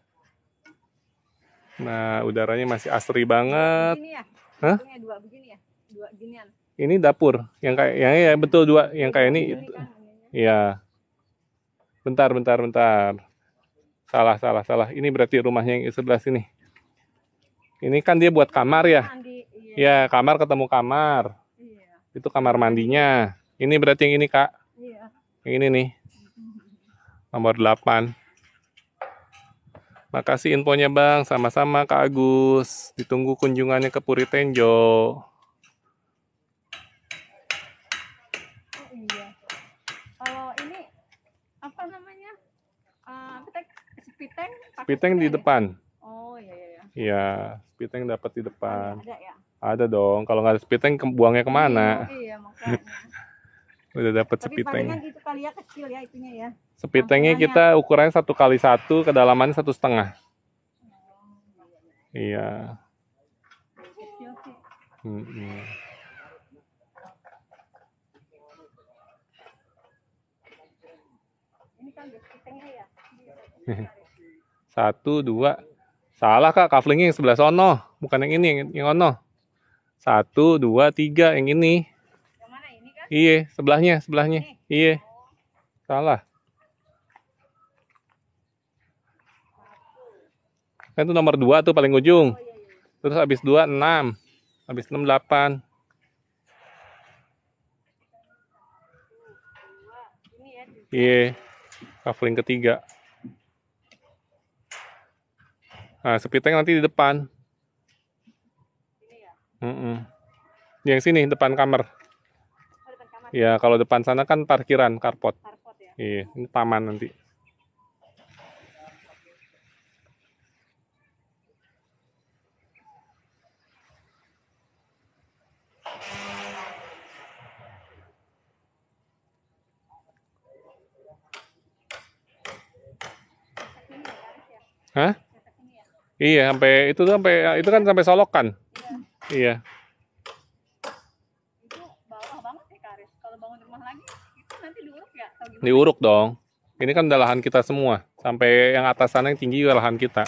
Nah, udaranya masih asri banget. Begini ya? Hah? Dua begini ya? Dua ginian. Ini dapur yang kayak yang ya betul dua yang kayak ini. Iya. Bentar. Salah. Ini berarti rumahnya yang sebelah sini. Ini kan dia buat kamar ya. Ya, kamar ketemu kamar. Iya. Itu kamar mandinya. Ini berarti yang ini, Kak. Iya. Yang ini nih. Nomor 8. Makasih infonya, Bang. Sama-sama, Kak Agus. Ditunggu kunjungannya ke Puri Tenjo. Iya. Kalau ini apa namanya? Spiteng. Spiteng di depan. Oh iya. Iya, spiteng dapat di depan. Ada ya? Ada dong. Kalau nggak ada spiteng, buangnya kemana? Iya makanya. Udah dapat Tapi spiteng. palingan itu kali ya kecil ya itunya ya. Spitengnya kita ukurannya 1x1, kedalamannya 1,5. Iya. Kecil sih. Ini kan spitengnya ya. 1, 2. Salah Kak, kaflingnya yang sebelah sono, bukan yang ini, yang ono. 1, 2, 3 yang ini. Yang mana ini kan? Iya, sebelahnya. Iya. Salah. Kan itu nomor 2 tuh paling ujung. Terus habis 2, 6. Habis 6, 8. Iya. Kafling ketiga. Nah, spiteng nanti di depan. Yang sini, depan kamar. Ya, kalau depan sana kan parkiran, carport. Iya, ini taman nanti. Hah? Iya, sampai itu kan sampai Solokan. Iya. Itu bawah banget ya Karis. Kalau bangun rumah lagi itu nanti diuruk ya? Diuruk dong. Ini kan udah lahan kita semua. Sampai yang atas sana yang tinggi juga lahan kita.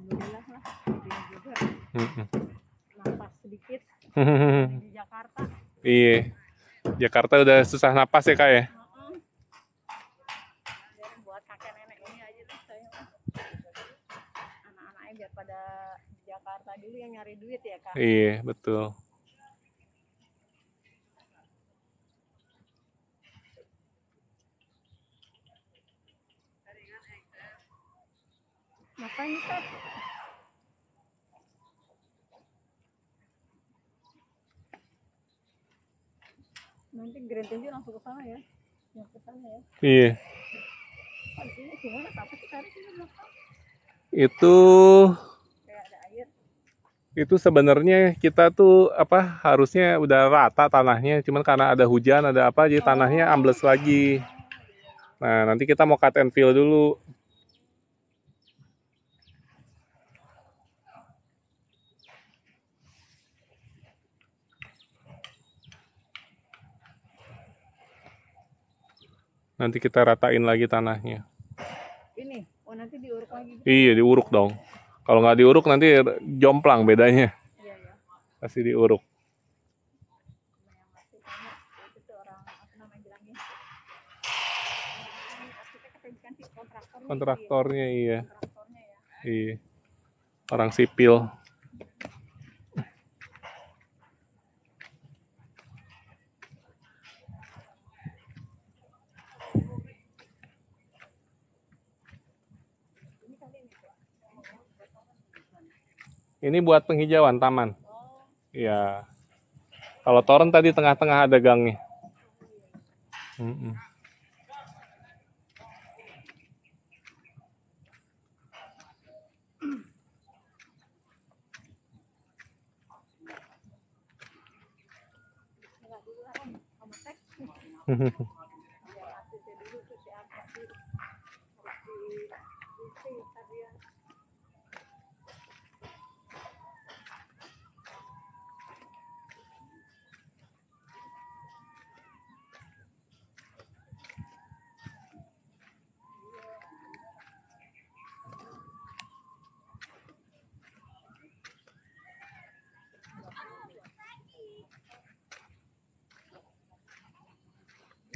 Alhamdulillah lah. Dia juga napas sedikit di Jakarta. Iya. Jakarta udah susah napas ya Kak ya. Biar buat kakek nenek ini aja lah saya. Anak-anaknya biar pada di Jakarta dulu yang nyari duit ya Kak. Iya, betul. Apa ini Teh? Nanti Grand Tenju langsung ke sana ya. Yang ke sana ya. Iya. Oh, di sini gimana? Apa sih tarik sini belakang? Itu Kayak ada air. itu sebenarnya kita tuh apa harusnya udah rata tanahnya, cuman karena ada hujan ada apa jadi tanahnya ambles lagi. Nah, nanti kita mau cut and fill dulu. Nanti kita ratain lagi tanahnya. Ini, oh nanti diuruk lagi. Iya, diuruk dong. Kalau nggak diuruk nanti jomplang bedanya. Iya ya. Pasti diuruk. Yang masih banyak itu tuh orang apa namanya bilangnya? Arsitek apa bukan sih kontraktornya? Kontraktornya iya. Kontraktornya ya. Iya. Orang sipil. Ini buat penghijauan taman. Iya. Kalau toren tadi tengah-tengah ada gangnya.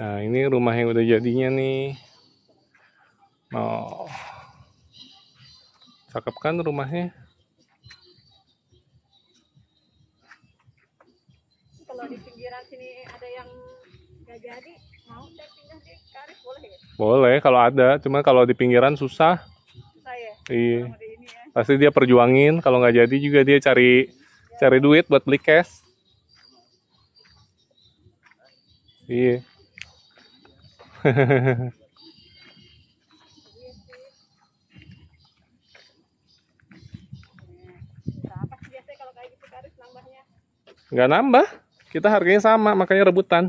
Nah, ini rumah yang udah jadinya nih. Oh, cakep kan rumahnya? Kalau di pinggiran sini ada yang nggak jadi, mau saya pindah di Karis boleh ya? Boleh kalau ada, cuma kalau di pinggiran susah. Saya. Iya. Sama di ini ya. Pasti dia perjuangin, kalau nggak jadi juga dia cari duit buat beli cash. Iya. Berapa sih biasanya kalau kayak gitu Karis nambahnya? Nggak nambah, kita harganya sama, makanya rebutan.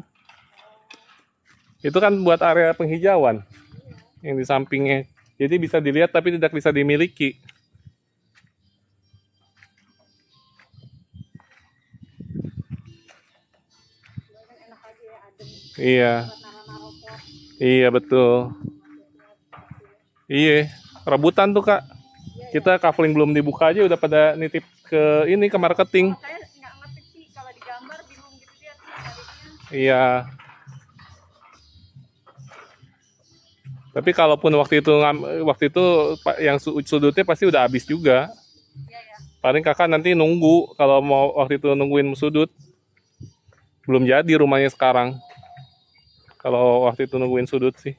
Itu kan buat area penghijauan yang di sampingnya. Jadi bisa dilihat tapi tidak bisa dimiliki. Enak aja ya, adem. Iya. Buat naruh-naruh pot. Iya betul. Iya, rebutan tuh Kak. Kita kaveling belum dibuka aja udah pada nitip ke ini ke marketing. Saya nggak ngerti sih kalau digambar bingung gitu dia tarifnya. Iya. Tapi kalaupun waktu itu yang sudutnya pasti udah habis juga. Iya ya. Paling Kakak nanti nunggu kalau mau waktu itu nungguin sudut. Belum jadi rumahnya sekarang. Kalau waktu itu nungguin sudut sih.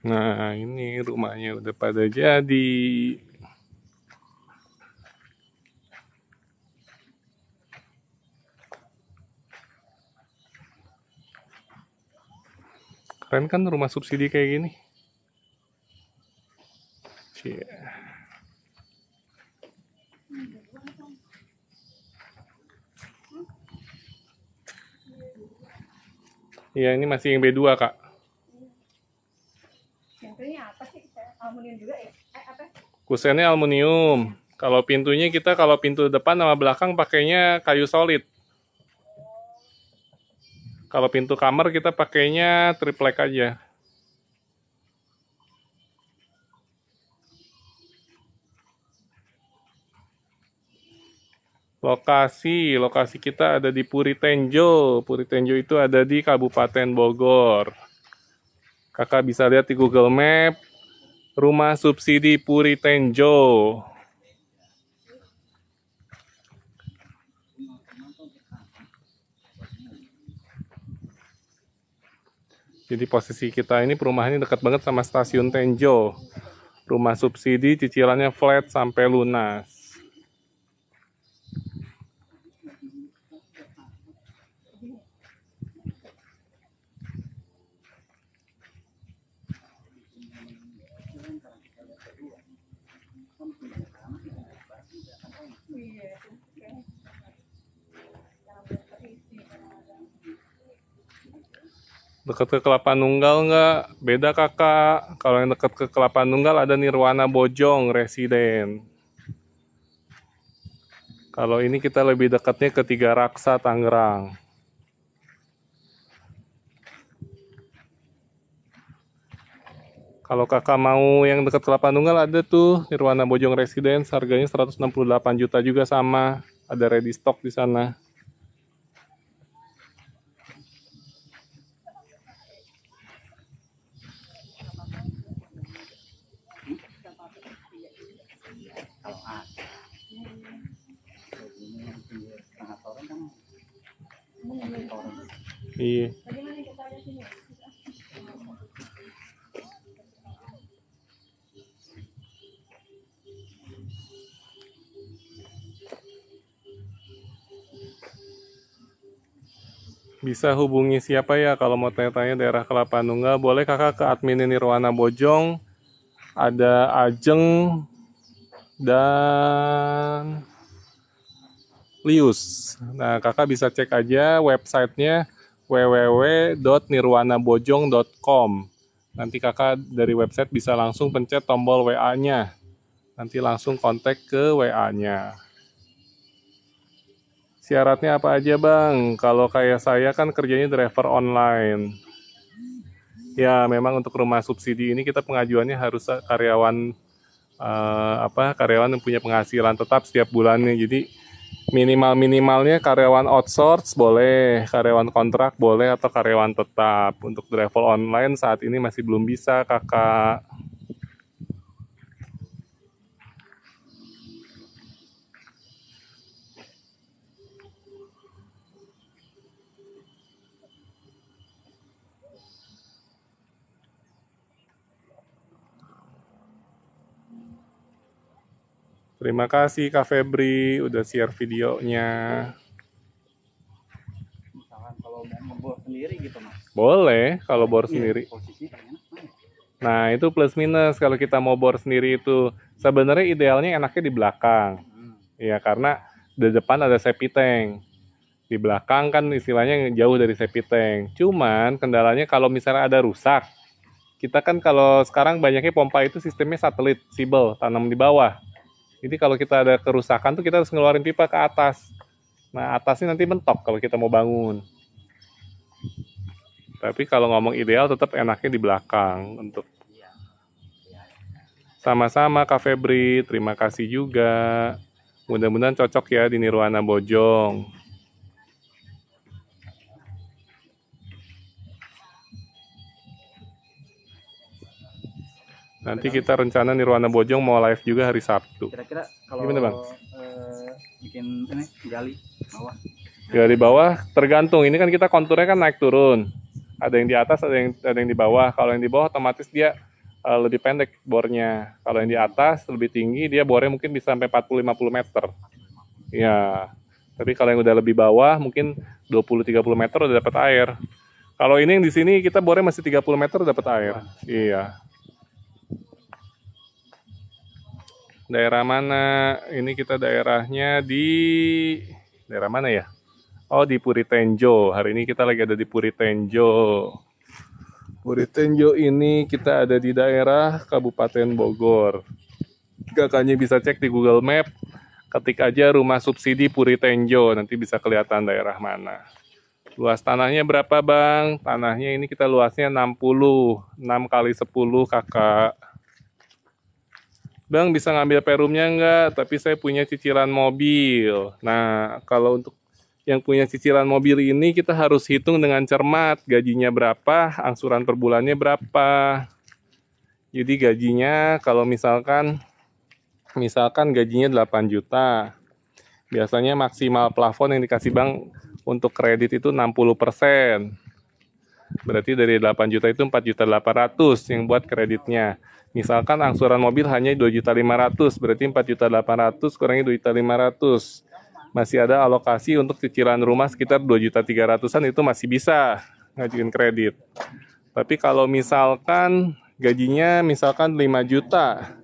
Nah, ini rumahnya udah pada jadi. Keren kan rumah subsidi kayak gini? Cie. Iya, ini masih yang B2, Kak. Yang ini apa sih? Aluminium juga ya? Apa? Kusennya aluminium. Kalau pintunya kalau pintu depan sama belakang pakainya kayu solid. Kalau pintu kamar kita pakainya triplek aja. Lokasi kita ada di Puri Tenjo. Puri Tenjo itu ada di Kabupaten Bogor. Kakak bisa lihat di Google Map, rumah subsidi Puri Tenjo. Jadi posisi kita ini perumahannya dekat banget sama stasiun Tenjo. Rumah subsidi cicilannya flat sampai lunas. Dekat ke Kelapa Nunggal nggak? Beda kakak. Kalau yang dekat ke Kelapa Nunggal ada Nirwana Bojong Residen. Kalau ini kita lebih dekatnya ke Tiga Raksa Tangerang. Kalau kakak mau yang dekat Kelapa Nunggal ada tuh Nirwana Bojong Residence, harganya 168 juta juga sama. Ada ready stock di sana. Kalau ada ini yang pinggir tengah toren kan toren. Iya. Bisa hubungi siapa ya kalau mau tanya-tanya daerah Kelapa Nunggal? Boleh kakak ke admin Nirwana Bojong. Ada Ajeng dan Lius. Nah, kakak bisa cek aja websitenya www.nirwanabojong.com. Nanti kakak dari website bisa langsung pencet tombol WA-nya. Nanti langsung kontak ke WA-nya. Syaratnya apa aja bang? Kalau kayak saya kan kerjanya driver online. Ya memang untuk rumah subsidi ini kita pengajuannya harus karyawan karyawan yang punya penghasilan tetap setiap bulannya. Jadi minimalnya karyawan outsource boleh, karyawan kontrak boleh, atau karyawan tetap. Untuk driver online saat ini masih belum bisa kakak. Terima kasih Kak Febri udah share videonya. Misalkan kalau mau ngebor sendiri gitu mas. Boleh kalau bor sendiri. Posisi enak mana? Nah itu plus minus kalau kita mau bor sendiri itu. Sebenarnya idealnya enaknya di belakang. Ya karena di depan ada septic tank. Di belakang kan istilahnya jauh dari septic tank. Cuman kendalanya kalau misalnya ada rusak. Kita kan kalau sekarang banyaknya pompa itu sistemnya satelit, sibel, tanam di bawah. Jadi kalau kita ada kerusakan tuh kita harus ngeluarin pipa ke atas. Nah atasnya nanti mentok kalau kita mau bangun. Tapi kalau ngomong ideal tetap enaknya di belakang untuk sama-sama Kak Febri. Terima kasih juga. Mudah-mudahan cocok ya di Nirwana Bojong. Nanti kita rencana Nirwana Bojong mau live juga hari Sabtu. Kira-kira kalau Gimana, Bang? Bikin ini gali bawah. Dari bawah tergantung. Ini kan kita konturnya kan naik turun. Ada yang di atas, ada yang di bawah. Kalau yang di bawah otomatis dia lebih pendek bornya. Kalau yang di atas lebih tinggi, dia bornya mungkin bisa sampai 40-50 meter. Ya. Tapi kalau yang udah lebih bawah mungkin 20-30 meter udah dapat air. Kalau ini yang di sini kita bornya masih 30 meter dapat air. Iya. Daerah mana? Ini kita daerahnya di daerah mana ya? Oh, di Puri Tenjo. Hari ini kita lagi ada di Puri Tenjo. Puri Tenjo ini kita ada di daerah Kabupaten Bogor. Kakaknya bisa cek di Google Map. Ketik aja rumah subsidi Puri Tenjo. Nanti bisa kelihatan daerah mana. Luas tanahnya berapa bang? Tanahnya ini kita luasnya 60. 6 kali 10 kakak. Bang bisa ngambil perumnya nggak? Tapi saya punya cicilan mobil. Nah, kalau untuk yang punya cicilan mobil ini kita harus hitung dengan cermat. Gajinya berapa, angsuran per bulannya berapa. Jadi gajinya kalau misalkan gajinya 8 juta. Biasanya maksimal plafon yang dikasih bank untuk kredit itu 60%. Berarti dari 8 juta itu 4.800.000 yang buat kreditnya. Misalkan angsuran mobil hanya 2.500.000, berarti 4.800.000 kurangi 2.500.000. Masih ada alokasi untuk cicilan rumah sekitar 2.300.000-an, itu masih bisa ngajuin kredit. Tapi kalau misalkan gajinya misalkan 5 juta,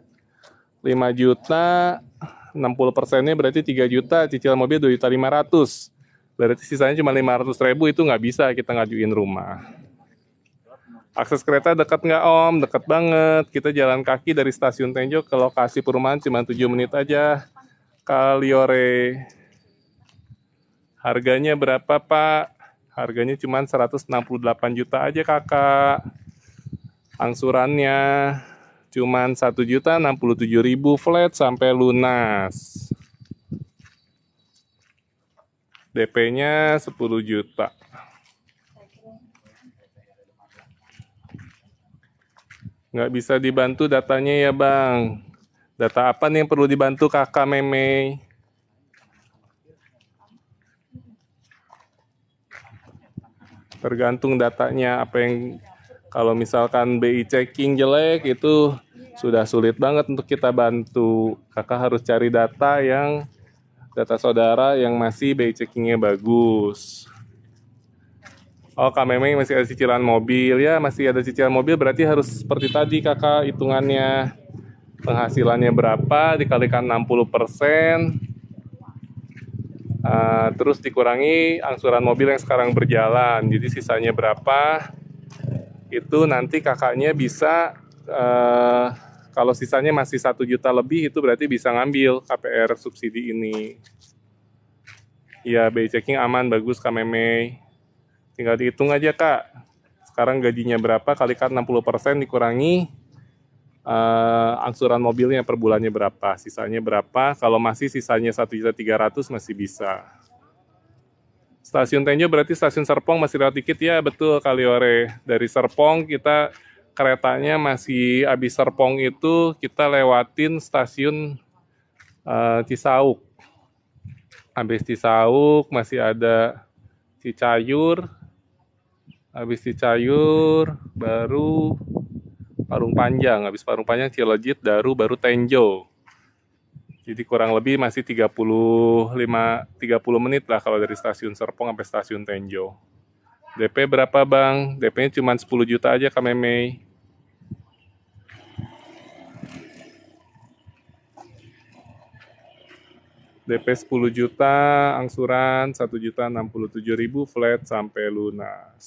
60%-nya berarti 3 juta, cicilan mobil 2.500.000. Berarti sisanya cuma 500.000, itu nggak bisa kita ngajuin rumah. Akses kereta dekat nggak Om? Dekat banget. Kita jalan kaki dari stasiun Tenjo ke lokasi perumahan cuma 7 menit aja. Kaliore. Harganya berapa Pak? Harganya cuma 168 juta aja Kakak. Angsurannya cuma 1.067.000 flat sampai lunas. DP-nya 10 juta. Nggak bisa dibantu datanya ya Bang. Data apa nih yang perlu dibantu Kakak Meme? Tergantung datanya apa yang, kalau misalkan BI checking jelek itu sudah sulit banget untuk kita bantu. Kakak harus cari data saudara yang masih BI checkingnya bagus. Oh, Kak Memeng masih ada cicilan mobil ya, masih ada cicilan mobil, berarti harus seperti tadi Kakak hitungannya. Penghasilannya berapa dikalikan 60%, terus dikurangi angsuran mobil yang sekarang berjalan. Jadi sisanya berapa? Itu nanti kakaknya bisa, kalau sisanya masih 1 juta lebih, itu berarti bisa ngambil KPR subsidi ini. Ya, BI checking aman, bagus Kak Meme. Tinggal dihitung aja Kak. Sekarang gajinya berapa, kalikan 60% dikurangi angsuran mobilnya per bulannya berapa. Sisanya berapa, kalau masih sisanya 1.300.000 masih bisa. Stasiun Tenjo berarti stasiun Serpong masih lewat dikit ya, betul Kaliore. Dari Serpong kita keretanya masih habis Serpong itu kita lewatin stasiun Cisauk. Habis Cisauk masih ada Cicayur. Habis Cicayur baru Parung Panjang. Habis Parung Panjang Cilejit, Daru, baru Tenjo. Jadi kurang lebih masih 30 menit lah kalau dari stasiun Serpong sampai stasiun Tenjo. DP berapa Bang? DP-nya cuma 10 juta aja Kak Meme. DP 10 juta, angsuran 1.067.000 flat sampai lunas.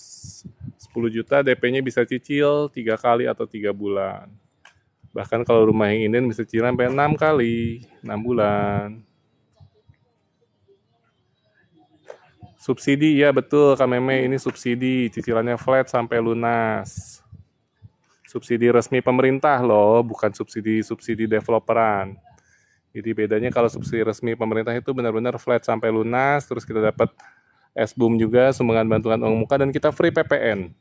10 juta DP-nya bisa cicil 3 kali atau 3 bulan. Bahkan kalau rumah yang inden bisa cicilan sampai 6 kali, 6 bulan. Subsidi, ya betul Kak Meme, ini subsidi, cicilannya flat sampai lunas. Subsidi resmi pemerintah loh, bukan subsidi developeran. Jadi bedanya kalau subsidi resmi pemerintah itu benar-benar flat sampai lunas, terus kita dapat SBUM juga, sumbangan bantuan uang muka, dan kita free PPN.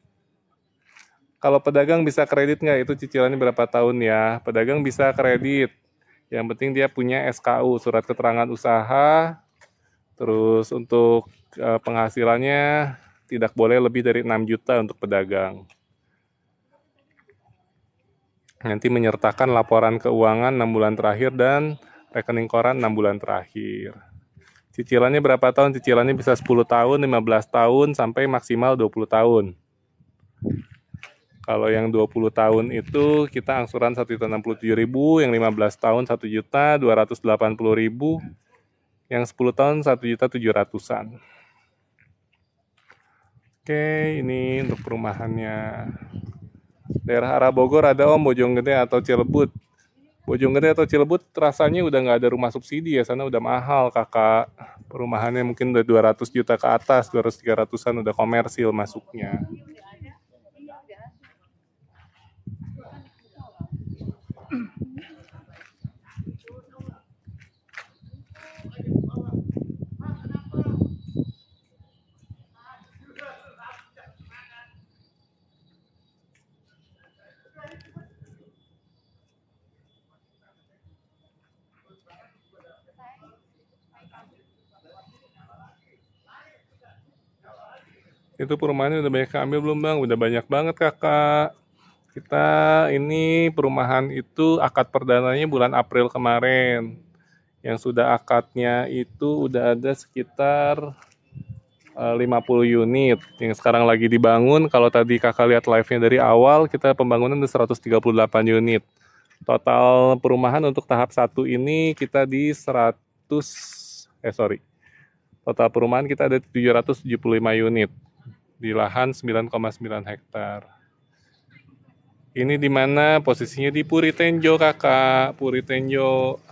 Kalau pedagang bisa kredit nggak? Itu cicilannya berapa tahun ya? Pedagang bisa kredit. Yang penting dia punya SKU, surat keterangan usaha. Terus untuk penghasilannya tidak boleh lebih dari 6 juta untuk pedagang. Nanti menyertakan laporan keuangan 6 bulan terakhir dan rekening koran 6 bulan terakhir. Cicilannya berapa tahun? Cicilannya bisa 10 tahun, 15 tahun, sampai maksimal 20 tahun. Kalau yang 20 tahun itu kita angsuran 1.067.000, yang 15 tahun 1.280.000, yang 10 tahun 1.700.000-an. Oke, ini untuk perumahannya. Daerah arah Bogor ada Om, Bojonggede atau Cilebut. Bojonggede atau Cilebut rasanya udah nggak ada rumah subsidi ya, sana udah mahal Kakak. Perumahannya mungkin udah 200 juta ke atas, 200-300-an udah komersil masuknya. Itu perumahannya udah banyak ambil belum bang? Udah banyak banget kakak. Kita ini perumahan itu akad perdananya bulan April kemarin. Yang sudah akadnya itu udah ada sekitar 50 unit yang sekarang lagi dibangun. Kalau tadi kakak lihat live-nya dari awal, kita pembangunan ada 138 unit. Total perumahan untuk tahap 1 ini kita di Total perumahan kita ada 775 unit di lahan 9,9 hektar. Ini di mana posisinya di Puri Tenjo kakak, Puri Tenjo.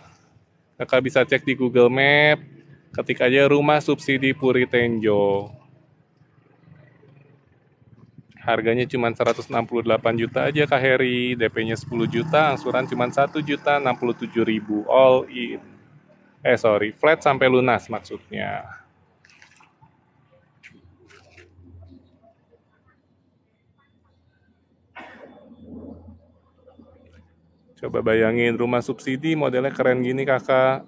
Kakak bisa cek di Google Map, ketik aja rumah subsidi Puri Tenjo. Harganya cuma 168 juta aja Kak Heri, DP-nya 10 juta, angsuran cuma 1.067.000 all in. Flat sampai lunas maksudnya. Coba bayangin rumah subsidi modelnya keren gini kakak.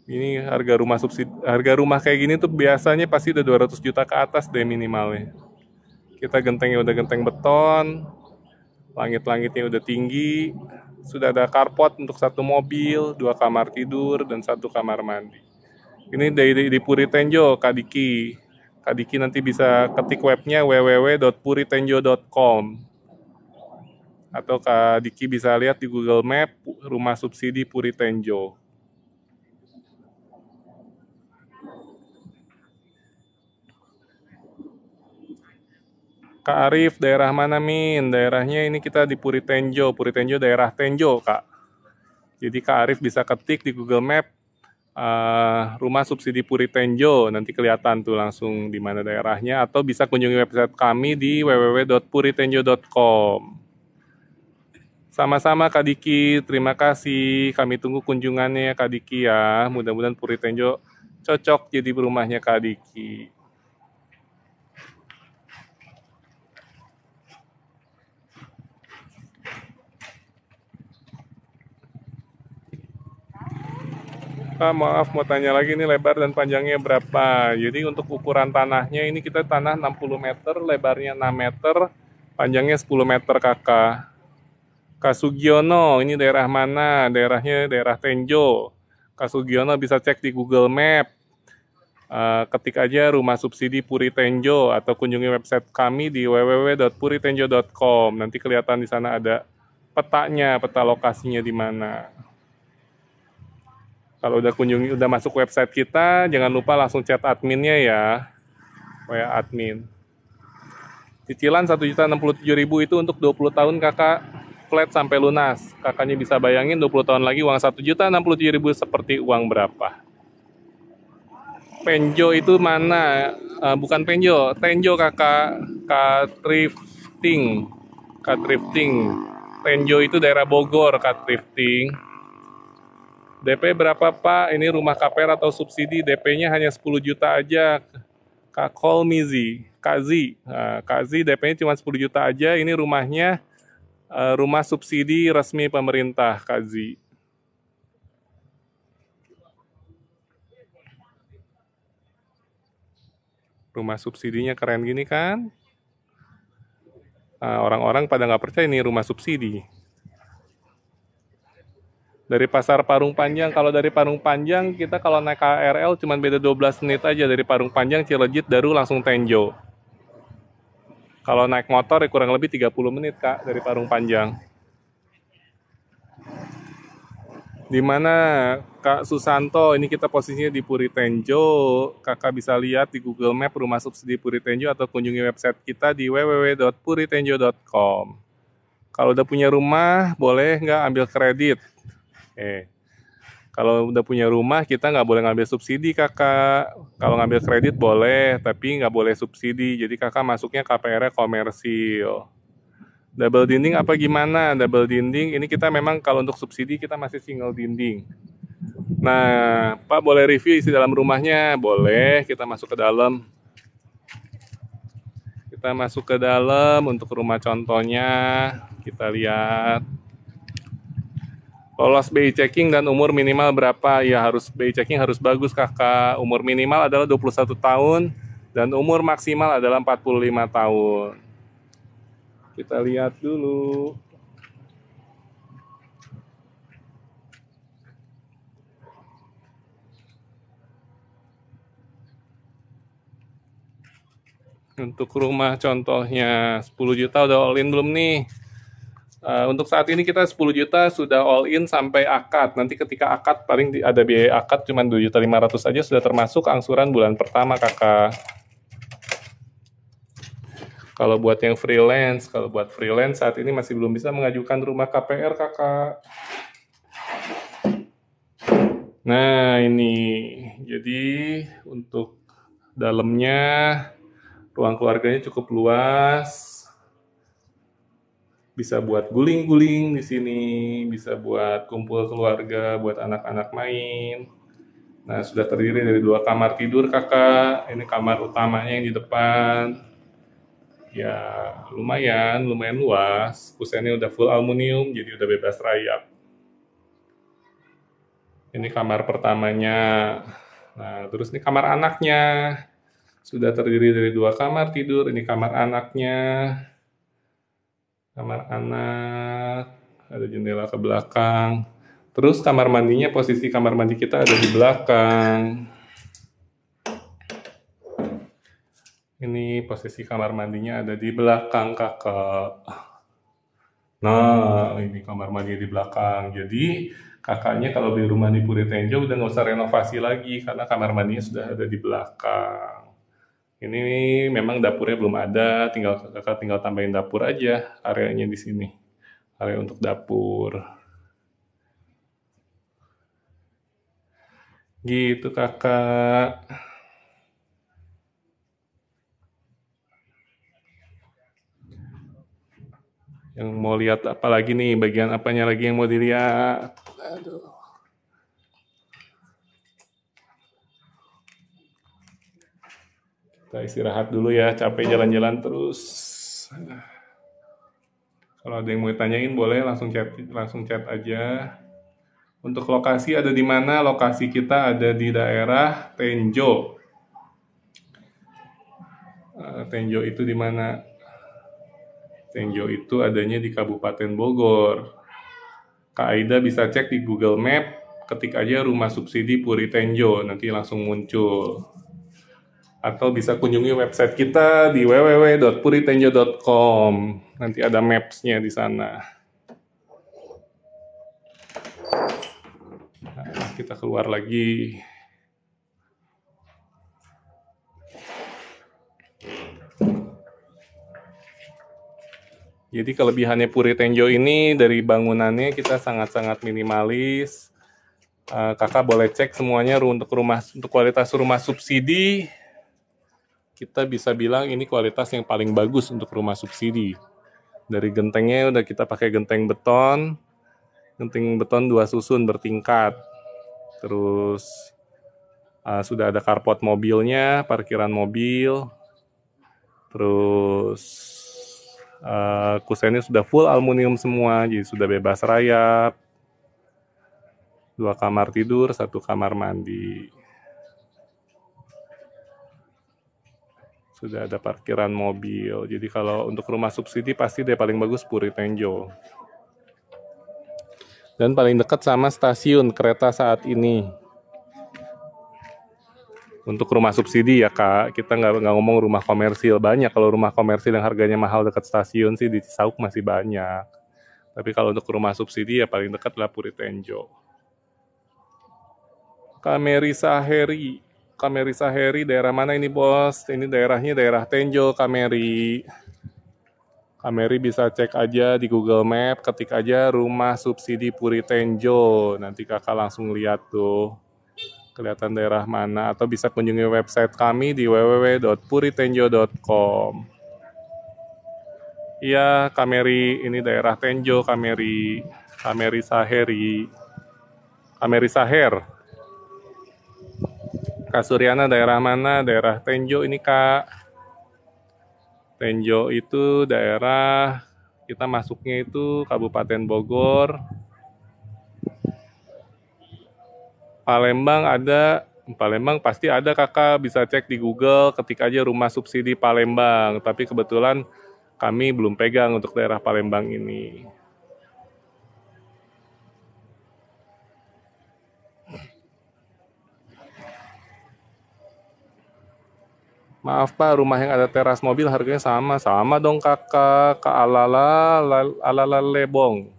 Ini harga rumah subsidi, harga rumah kayak gini tuh biasanya pasti udah 200 juta ke atas deh minimalnya. Kita gentengnya udah genteng beton, langit-langitnya udah tinggi, sudah ada carport untuk 1 mobil, 2 kamar tidur, dan 1 kamar mandi. Ini di Puri Tenjo, Kak Diki. Kak Diki nanti bisa ketik webnya www.puritenjo.com. Atau Kak Diki bisa lihat di Google Map rumah subsidi Puri Tenjo. Kak Arif, daerah mana Min? Daerahnya ini kita di Puri Tenjo. Puri Tenjo daerah Tenjo, Kak. Jadi Kak Arif bisa ketik di Google Map rumah subsidi Puri Tenjo. Nanti kelihatan tuh langsung di mana daerahnya. Atau bisa kunjungi website kami di www.puritenjo.com. Sama-sama Kak Diki, terima kasih. Kami tunggu kunjungannya Kak Diki ya. Mudah-mudahan Puri Tenjo cocok jadi rumahnya Kak Diki. Pak, maaf mau tanya lagi nih lebar dan panjangnya berapa. Jadi untuk ukuran tanahnya ini kita tanah 60 meter, lebarnya 6 meter, panjangnya 10 meter kakak. Kak Sugiono, ini daerah mana? Daerahnya daerah Tenjo. Kak Sugiono bisa cek di Google Map. Ketik aja rumah subsidi Puri Tenjo atau kunjungi website kami di www.puritenjo.com. Nanti kelihatan di sana ada petanya, peta lokasinya di mana. Kalau udah masuk website kita, jangan lupa langsung chat adminnya ya. WA admin. Cicilan 1.067.000 itu untuk 20 tahun kakak, flat sampai lunas. Kakaknya bisa bayangin 20 tahun lagi uang 1.067.000 seperti uang berapa. Penjo itu mana? Bukan Penjo, Tenjo kakak. Thrifting. Tenjo itu daerah Bogor, Thrifting. DP berapa Pak? Ini rumah KPR atau subsidi? DP-nya hanya 10 juta aja. Kak Kolmizi, Kak Zi DP-nya cuma 10 juta aja. Ini rumahnya rumah subsidi resmi pemerintah, Kak Zi. Rumah subsidinya keren gini kan? Orang-orang pada nggak percaya ini rumah subsidi. Dari Pasar Parung Panjang, kalau dari Parung Panjang kita kalau naik KRL cuma beda 12 menit aja dari Parung Panjang, Cilejit, Daru langsung Tenjo. Kalau naik motor ya kurang lebih 30 menit Kak dari Parung Panjang. Di mana Kak Susanto, ini kita posisinya di Puri Tenjo. Kakak bisa lihat di Google Map rumah subsidi Puri Tenjo atau kunjungi website kita di www.puritenjo.com. Kalau udah punya rumah, boleh nggak ambil kredit? Kalau udah punya rumah kita nggak boleh ngambil subsidi kakak. Kalau ngambil kredit boleh, tapi nggak boleh subsidi. Jadi kakak masuknya KPR-nya komersil. Double dinding apa gimana? Double dinding ini kita memang kalau untuk subsidi kita masih single dinding. Nah, Pak boleh review isi dalam rumahnya? Boleh, kita masuk ke dalam. Kita masuk ke dalam untuk rumah contohnya. Kita lihat. Lolos BI checking dan umur minimal berapa? Ya harus BI checking harus bagus kakak. Umur minimal adalah 21 tahun. Dan umur maksimal adalah 45 tahun. Kita lihat dulu. Untuk rumah contohnya 10 juta udah all in belum nih? Untuk saat ini kita 10 juta sudah all in sampai akad. Nanti ketika akad paling ada biaya akad cuma 2.500.000 aja sudah termasuk angsuran bulan pertama kakak. Kalau buat yang freelance, saat ini masih belum bisa mengajukan rumah KPR kakak. Nah ini, jadi untuk dalamnya ruang keluarganya cukup luas. Bisa buat guling-guling di sini, bisa buat kumpul keluarga, buat anak-anak main. Nah, sudah terdiri dari 2 kamar tidur kakak. Ini kamar utamanya yang di depan. Ya, lumayan luas. Kusennya udah full aluminium, jadi udah bebas rayap. Ini kamar pertamanya. Nah, terus ini kamar anaknya. Sudah terdiri dari 2 kamar tidur. Ini kamar anaknya. Kamar anak, ada jendela ke belakang. Terus kamar mandinya, posisi kamar mandi kita ada di belakang. Ini posisi kamar mandinya ada di belakang kakak. Nah, ini kamar mandi di belakang. Jadi kakaknya kalau beli rumah di Puri Tenjo udah nggak usah renovasi lagi karena kamar mandinya sudah ada di belakang. Ini memang dapurnya belum ada, kakak tinggal tambahin dapur aja areanya di sini. Area untuk dapur. Gitu kakak. Yang mau lihat apa lagi nih? Bagian apanya lagi yang mau dilihat? Aduh. Kita istirahat dulu ya, capek jalan-jalan terus. Kalau ada yang mau tanyain boleh langsung chat aja. Untuk lokasi ada di mana? Lokasi kita ada di daerah Tenjo. Tenjo itu di mana? Tenjo itu adanya di Kabupaten Bogor. Kak Aida bisa cek di Google Map, ketik aja rumah subsidi Puri Tenjo, nanti langsung muncul. Atau bisa kunjungi website kita di www.puritenjo.com. Nanti ada maps-nya di sana. Nah, kita keluar lagi. Jadi kelebihannya Puri Tenjo ini dari bangunannya kita sangat-sangat minimalis. Kakak boleh cek semuanya untuk kualitas rumah subsidi. Kita bisa bilang ini kualitas yang paling bagus untuk rumah subsidi. Dari gentengnya udah kita pakai genteng beton 2 susun bertingkat. Terus sudah ada carport mobilnya, parkiran mobil. Terus kusennya sudah full aluminium semua, jadi sudah bebas rayap. 2 kamar tidur, 1 kamar mandi. Sudah ada parkiran mobil. Jadi kalau untuk rumah subsidi pasti dia paling bagus Puri Tenjo. Dan paling dekat sama stasiun kereta saat ini. Untuk rumah subsidi ya kak, kita nggak ngomong rumah komersil. Banyak kalau rumah komersil yang harganya mahal dekat stasiun sih di Cisauk masih banyak. Tapi kalau untuk rumah subsidi ya paling dekat lah Puri Tenjo. Kameri Saheri daerah mana ini bos? Ini daerahnya daerah Tenjo Kameri. Kameri bisa cek aja di Google Map, ketik aja rumah subsidi Puri Tenjo. Nanti kakak langsung lihat tuh kelihatan daerah mana. Atau bisa kunjungi website kami di www.puritenjo.com. Iya Kameri, ini daerah Tenjo Kameri. Kameri Saher. Kak Suryana daerah mana? Daerah Tenjo ini kak. Tenjo itu daerah kita masuknya itu Kabupaten Bogor. Palembang ada Palembang pasti ada kakak, bisa cek di Google, ketik aja rumah subsidi Palembang. Tapi kebetulan kami belum pegang untuk daerah Palembang ini. Maaf Pak, rumah yang ada teras mobil harganya sama. Sama dong kakak, ke Alala Lebong.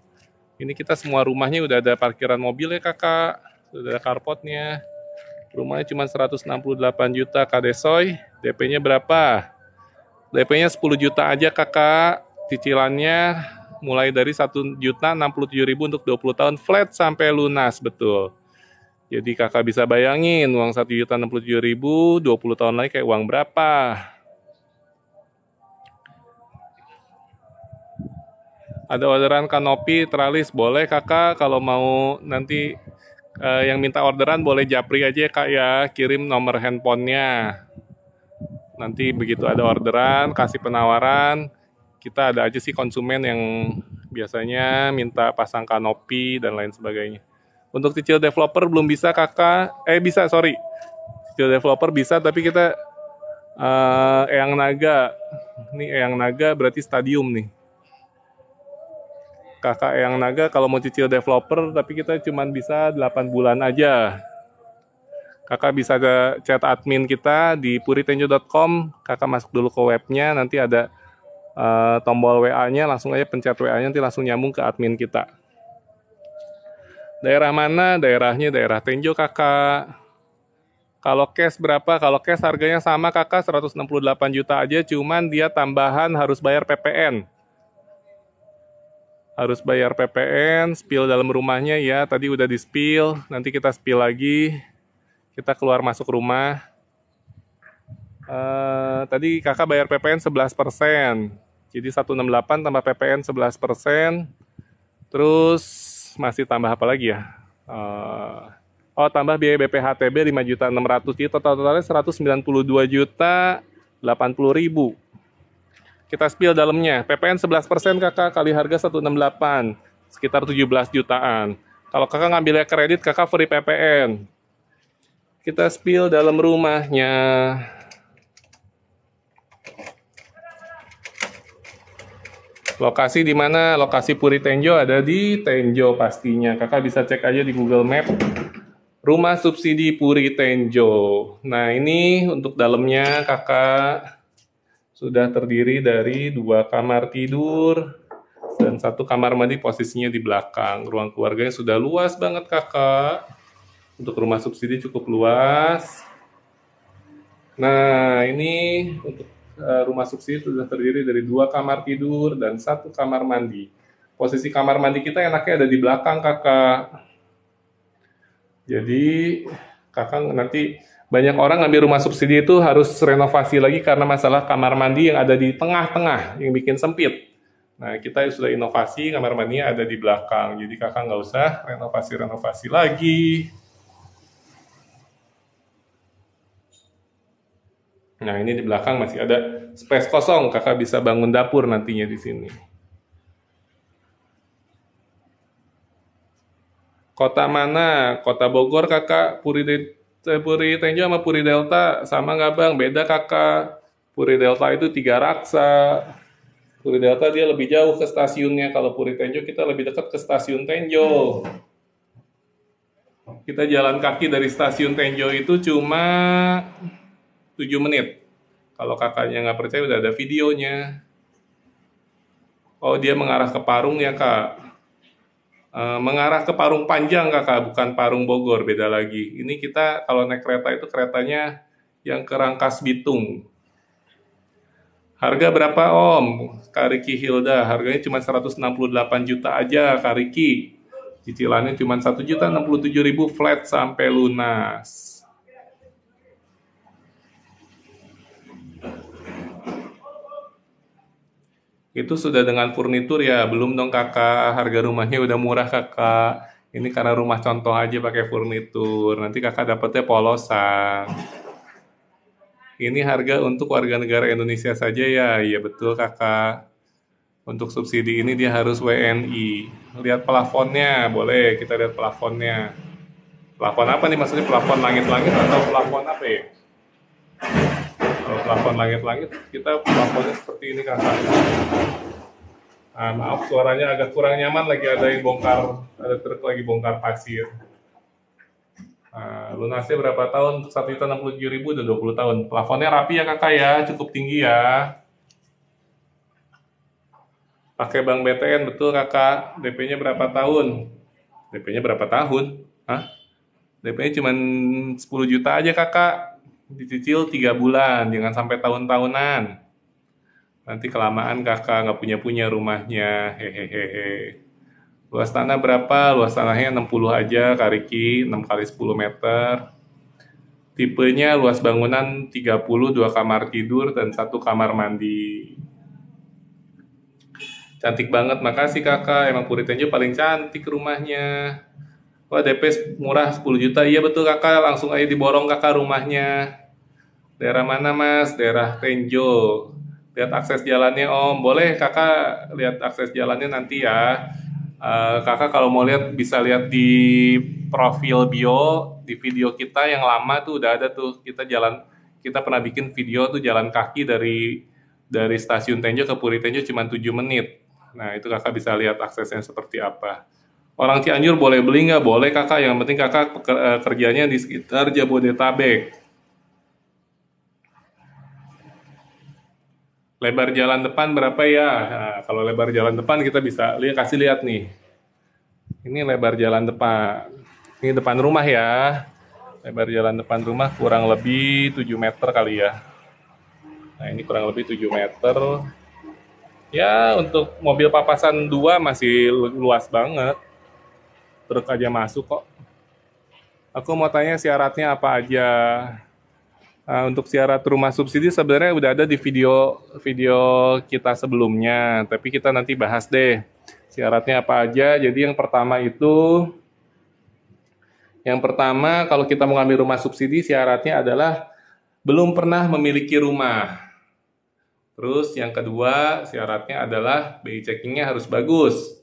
Ini kita semua rumahnya udah ada parkiran mobil ya kakak. Udah ada carportnya. Rumahnya cuma 168 juta Kadesoy. DP-nya berapa? DP-nya 10 juta aja kakak. Cicilannya mulai dari 1.067.000 untuk 20 tahun flat sampai lunas, betul. Jadi kakak bisa bayangin uang 1.067.000 20 tahun lagi kayak uang berapa? Ada orderan kanopi teralis, boleh kakak. Kalau mau nanti yang minta orderan boleh japri aja ya kak ya, kirim nomor handphonenya. Nanti begitu ada orderan, kasih penawaran. Kita ada aja sih konsumen yang biasanya minta pasang kanopi dan lain sebagainya. Untuk cicil developer belum bisa kakak, bisa sorry. Cicil developer bisa tapi kita Eyang Naga. Ini Eyang Naga berarti stadium nih. Kakak Eyang Naga kalau mau cicil developer tapi kita cuma bisa 8 bulan aja. Kakak bisa chat admin kita di puritenjo.com. Kakak masuk dulu ke webnya, nanti ada tombol WA-nya, langsung aja pencet WA-nya, nanti langsung nyambung ke admin kita. Daerah mana? Daerahnya daerah Tenjo kakak. Kalau cash berapa? Kalau cash harganya sama kakak, 168 juta aja, cuman dia tambahan harus bayar PPN. Harus bayar PPN, spill dalam rumahnya ya, tadi udah di spill, nanti kita spill lagi. Kita keluar masuk rumah. Tadi kakak bayar PPN 11%. Jadi 168 tambah PPN 11%. Terus masih tambah apa lagi ya? Tambah biaya BPHTB 5.600.000. Jadi totalnya 192.080.000. Kita spill dalamnya. PPN 11% kakak kali harga 168. Sekitar 17 jutaan. Kalau kakak ngambilnya kredit, kakak free PPN. Kita spill dalam rumahnya. Lokasi di mana? Lokasi Puri Tenjo ada di Tenjo pastinya. Kakak bisa cek aja di Google Map. Rumah subsidi Puri Tenjo. Nah ini untuk dalamnya kakak sudah terdiri dari 2 kamar tidur dan 1 kamar mandi, posisinya di belakang. Ruang keluarganya sudah luas banget kakak. Untuk rumah subsidi cukup luas. Nah ini untuk rumah subsidi sudah terdiri dari 2 kamar tidur dan 1 kamar mandi. Posisi kamar mandi kita enaknya ada di belakang kakak. Jadi kakak nanti banyak orang ngambil rumah subsidi itu harus renovasi lagi karena masalah kamar mandi yang ada di tengah-tengah yang bikin sempit. Nah kita sudah inovasi, kamar mandinya ada di belakang. Jadi kakak nggak usah renovasi lagi. Nah ini di belakang masih ada space kosong, kakak bisa bangun dapur nantinya di sini. Kota mana? Kota Bogor kakak. Puri Tenjo sama Puri Delta sama nggak bang? Beda kakak. Puri Delta itu 3 raksa. Puri Delta dia lebih jauh ke stasiunnya. Kalau Puri Tenjo kita lebih dekat ke stasiun Tenjo. Kita jalan kaki dari stasiun Tenjo itu cuma 7 menit. Kalau kakaknya nggak percaya udah ada videonya. Oh dia mengarah ke Parung ya kak. Mengarah ke Parung Panjang kakak, bukan Parung Bogor, beda lagi. Ini kita kalau naik kereta itu keretanya yang ke Rangkas Bitung. Harga berapa om? Kak Riki Hilda, harganya cuma 168 juta aja Kak Riki. Cicilannya cuma 1.067.000 flat sampai lunas. Itu sudah dengan furnitur ya? Belum dong kakak, harga rumahnya udah murah kakak. Ini karena rumah contoh aja pakai furnitur. Nanti kakak dapetnya polosan. Ini harga untuk warga negara Indonesia saja ya? Iya betul kakak. Untuk subsidi ini dia harus WNI. Lihat plafonnya, boleh kita lihat plafonnya. Plafon apa nih maksudnya? Plafon langit-langit atau plafon apa ya? Kalau plafon langit-langit, kita plafonnya seperti ini kakak. Maaf suaranya agak kurang nyaman, lagi ada yang bongkar, ada truk lagi bongkar pasir. Lunasnya berapa tahun? Untuk 1.067.000 udah 20 tahun. Plafonnya rapi ya kakak ya, cukup tinggi ya. Pakai bank BTN, betul kakak. DP-nya berapa tahun? DP-nya berapa tahun? DP-nya cuma 10 juta aja kakak. Dicicil 3 bulan, jangan sampai tahun-tahunan. Nanti kelamaan kakak nggak punya rumahnya, hehehe. Luas tanah berapa? Luas tanahnya 60 aja Kak Riki, 6 kali 10 meter. Tipenya luas bangunan 30, 2 kamar tidur dan 1 kamar mandi. Cantik banget, makasih kakak. Emang Puri Tenjo paling cantik rumahnya. Wah, DP murah 10 juta. Iya betul kakak, langsung aja diborong kakak rumahnya. Daerah mana mas? Daerah Tenjo. Lihat akses jalannya om. Boleh kakak lihat akses jalannya nanti ya. Kakak kalau mau lihat bisa lihat di profil bio, di video kita yang lama tuh udah ada tuh. Kita pernah bikin video tuh jalan kaki dari stasiun Tenjo ke Puri Tenjo cuma 7 menit. Nah, itu kakak bisa lihat aksesnya seperti apa. Orang Cianjur boleh beli nggak? Boleh kakak, yang penting kakak kerjanya di sekitar Jabodetabek. Lebar jalan depan berapa ya? Nah, kalau lebar jalan depan kita bisa kasih lihat nih. Ini lebar jalan depan. Ini depan rumah ya. Lebar jalan depan rumah kurang lebih 7 meter kali ya. Nah, ini kurang lebih 7 meter. Ya, untuk mobil papasan 2 masih luas banget. Truk aja masuk kok. Aku mau tanya syaratnya apa aja. Untuk syarat rumah subsidi sebenarnya udah ada di video kita sebelumnya, tapi kita nanti bahas deh syaratnya apa aja. Jadi yang pertama kalau kita mau ngambil rumah subsidi syaratnya adalah belum pernah memiliki rumah. Terus yang kedua syaratnya adalah BI checkingnya harus bagus,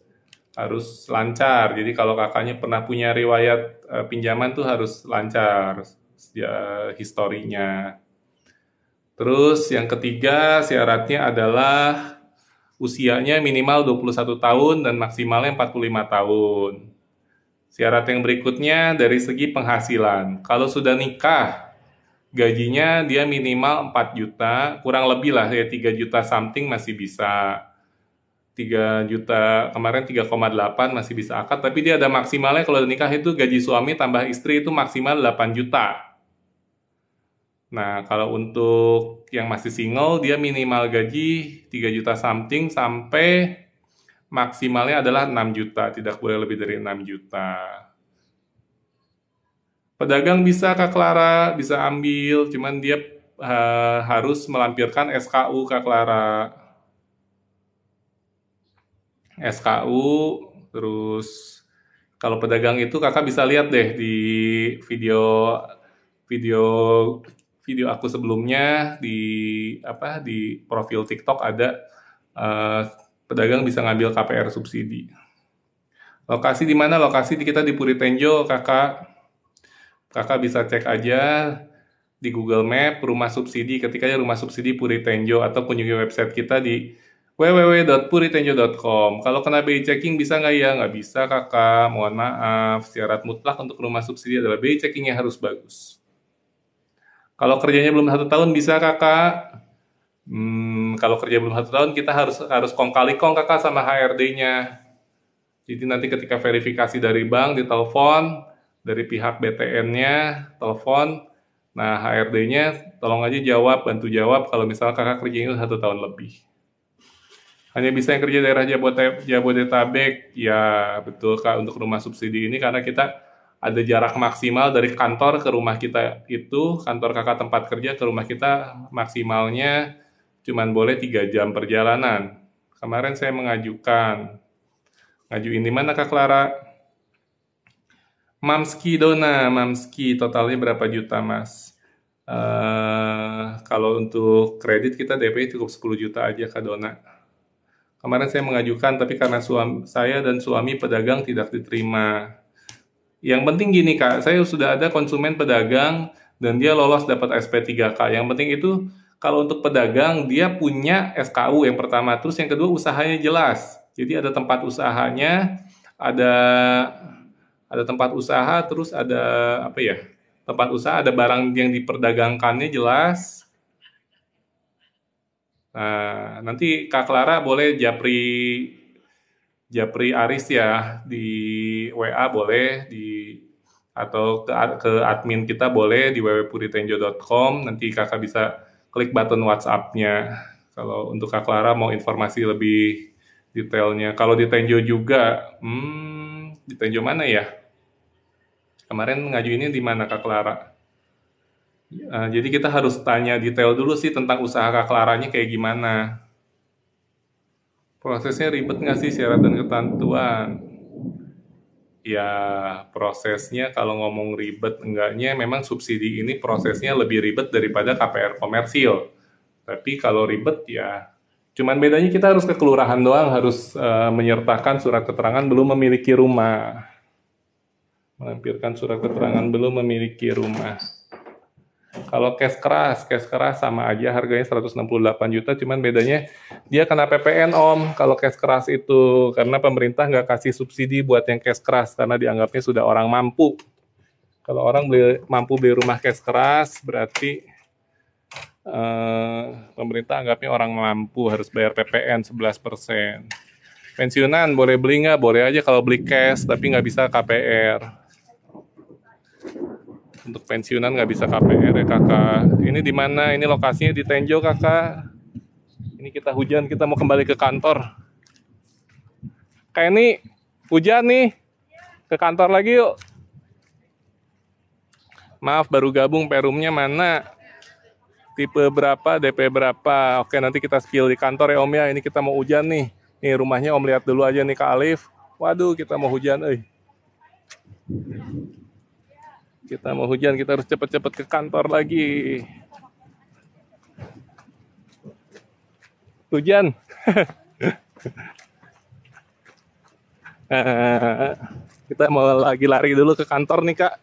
harus lancar. Jadi kalau kakaknya pernah punya riwayat pinjaman tuh harus lancar historinya. Terus yang ketiga syaratnya adalah usianya minimal 21 tahun dan maksimalnya 45 tahun. Syarat yang berikutnya dari segi penghasilan. Kalau sudah nikah, gajinya dia minimal 4 juta, kurang lebih lah ya 3 juta something masih bisa. 3 juta, kemarin 3,8 masih bisa akad, tapi dia ada maksimalnya kalau nikah itu gaji suami tambah istri itu maksimal 8 juta. Nah, kalau untuk yang masih single, dia minimal gaji 3 juta something sampai maksimalnya adalah 6 juta, tidak boleh lebih dari 6 juta. Pedagang bisa Kak Clara, bisa ambil, cuman dia harus melampirkan SKU Kak Clara. SKU, terus kalau pedagang itu kakak bisa lihat deh di video aku sebelumnya di profil TikTok ada pedagang bisa ngambil KPR subsidi. Lokasi di mana? Lokasi kita di Puri Tenjo kakak. Kakak bisa cek aja di Google Map rumah subsidi, ketikanya rumah subsidi Puri Tenjo atau kunjungi website kita di www.puritenjo.com. Kalau kena BI checking bisa nggak ya? Nggak bisa kakak, mohon maaf. Syarat mutlak untuk rumah subsidi adalah BI checkingnya harus bagus. Kalau kerjanya belum 1 tahun bisa kakak. Kalau kerja belum 1 tahun kita harus kong kali kong kakak sama HRD-nya. Jadi nanti ketika verifikasi dari bank ditelepon, dari pihak BTN-nya telepon, nah HRD-nya tolong aja bantu jawab kalau misalnya kakak kerjanya 1 tahun lebih. Hanya bisa yang kerja daerah Jabodetabek, ya betul Kak untuk rumah subsidi ini karena kita ada jarak maksimal dari kantor ke rumah kita itu, kantor kakak tempat kerja ke rumah kita maksimalnya cuman boleh 3 jam perjalanan. Kemarin saya ngajuin di mana Kak Clara? Mamski Dona, totalnya berapa juta Mas? Kalau untuk kredit kita DP cukup 10 juta aja Kak Dona. Kemarin saya mengajukan, tapi karena saya dan suami pedagang tidak diterima. Yang penting gini Kak, saya sudah ada konsumen pedagang dan dia lolos dapat SP3K. Yang penting itu kalau untuk pedagang dia punya SKU yang pertama, terus yang kedua usahanya jelas. Jadi ada tempat usahanya, ada tempat usaha, terus ada apa ya? Tempat usaha, ada barang yang diperdagangkannya jelas. Nah, nanti Kak Clara boleh Japri Aris ya di WA boleh atau ke admin kita boleh di www.puritenjo.com. Nanti kakak bisa klik button WhatsApp-nya kalau untuk Kak Clara mau informasi lebih detailnya. Kalau di Tenjo juga, di Tenjo mana ya? Kemarin ngajuinnya di mana Kak Clara? Jadi kita harus tanya detail dulu sih tentang usaha Kak Claranya kayak gimana. Prosesnya ribet nggak sih syarat dan ketentuan? Ya prosesnya kalau ngomong ribet enggaknya memang subsidi ini prosesnya lebih ribet daripada KPR komersil. Tapi kalau ribet ya cuman bedanya kita harus ke kelurahan doang, harus menyertakan surat keterangan belum memiliki rumah. Melampirkan surat keterangan belum memiliki rumah. Kalau cash keras sama aja harganya 168 juta, cuman bedanya dia kena PPN Om, kalau cash keras itu, karena pemerintah nggak kasih subsidi buat yang cash keras, karena dianggapnya sudah orang mampu. Kalau orang mampu beli rumah cash keras, berarti pemerintah anggapnya orang mampu, harus bayar PPN 11%. Pensiunan boleh beli nggak? Boleh aja kalau beli cash, tapi nggak bisa KPR. Untuk pensiunan nggak bisa KPR ya kakak. Ini di mana? Ini lokasinya di Tenjo kakak. Ini kita hujan, kita mau kembali ke kantor. Kayak ini hujan nih. Ke kantor lagi yuk. Maaf baru gabung, perumnya mana? Tipe berapa, DP berapa? Oke nanti kita spill di kantor ya Om ya. Ini kita mau hujan nih. Nih rumahnya Om lihat dulu aja nih Kak Alif. Waduh kita mau hujan Kita mau hujan, kita harus cepet-cepet ke kantor lagi. Hujan. Kita mau lagi lari dulu ke kantor nih Kak.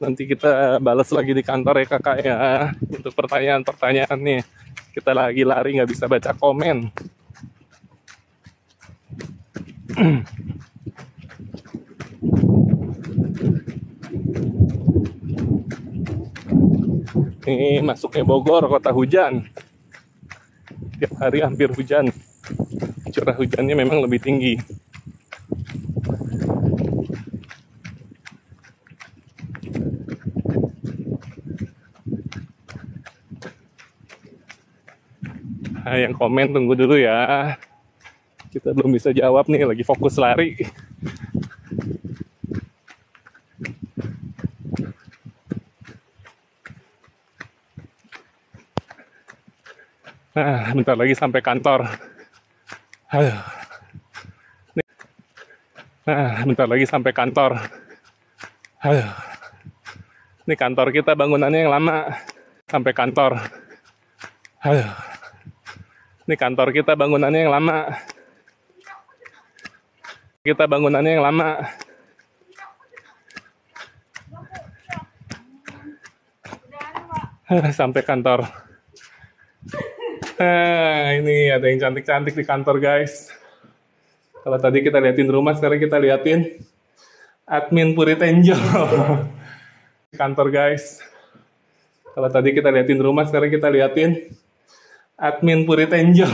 Nanti kita balas lagi di kantor ya kakak ya. Untuk pertanyaan-pertanyaan nih. Kita lagi lari nggak bisa baca komen. Ini masuknya Bogor, kota hujan. Tiap hari hampir hujan. Curah hujannya memang lebih tinggi. Nah, yang komen tunggu dulu ya. Kita belum bisa jawab nih, lagi fokus lari. Nah, bentar lagi sampai kantor. Aduh. Nah, bentar lagi sampai kantor. Aduh. Ini kantor kita bangunannya yang lama. Sampai kantor. Aduh. Ini kantor kita bangunannya yang lama. Kita bangunannya yang lama. Sampai kantor. Ini ada yang cantik-cantik di kantor guys. Kalau tadi kita liatin rumah, sekarang kita liatin admin Puritenjo. Kantor guys. Kalau tadi kita liatin rumah, sekarang kita liatin admin Puritenjo.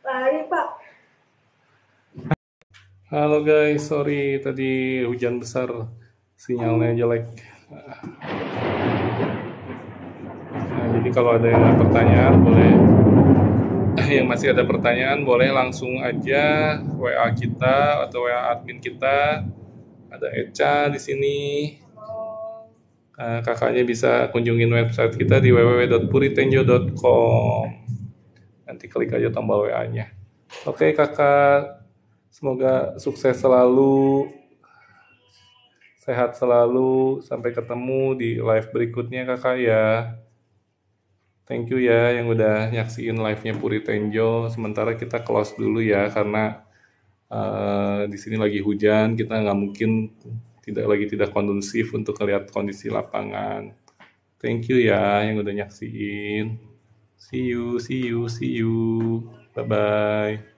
Lari Pak. Halo guys, sorry tadi hujan besar, sinyalnya jelek. Jadi kalau ada yang pertanyaan boleh, yang masih ada pertanyaan boleh langsung aja WA kita atau WA admin kita. Ada Eca di sini. Kakaknya bisa kunjungin website kita di www.puritenjo.com. Nanti klik aja tombol WA-nya. Oke kakak, semoga sukses selalu, sehat selalu, sampai ketemu di live berikutnya kakak ya. Thank you ya yang udah nyaksiin live-nya Puritenjo. Sementara kita close dulu ya karena Di sini lagi hujan, kita nggak mungkin tidak kondusif untuk lihat kondisi lapangan. Thank you ya yang udah nyaksiin. See you. Bye bye.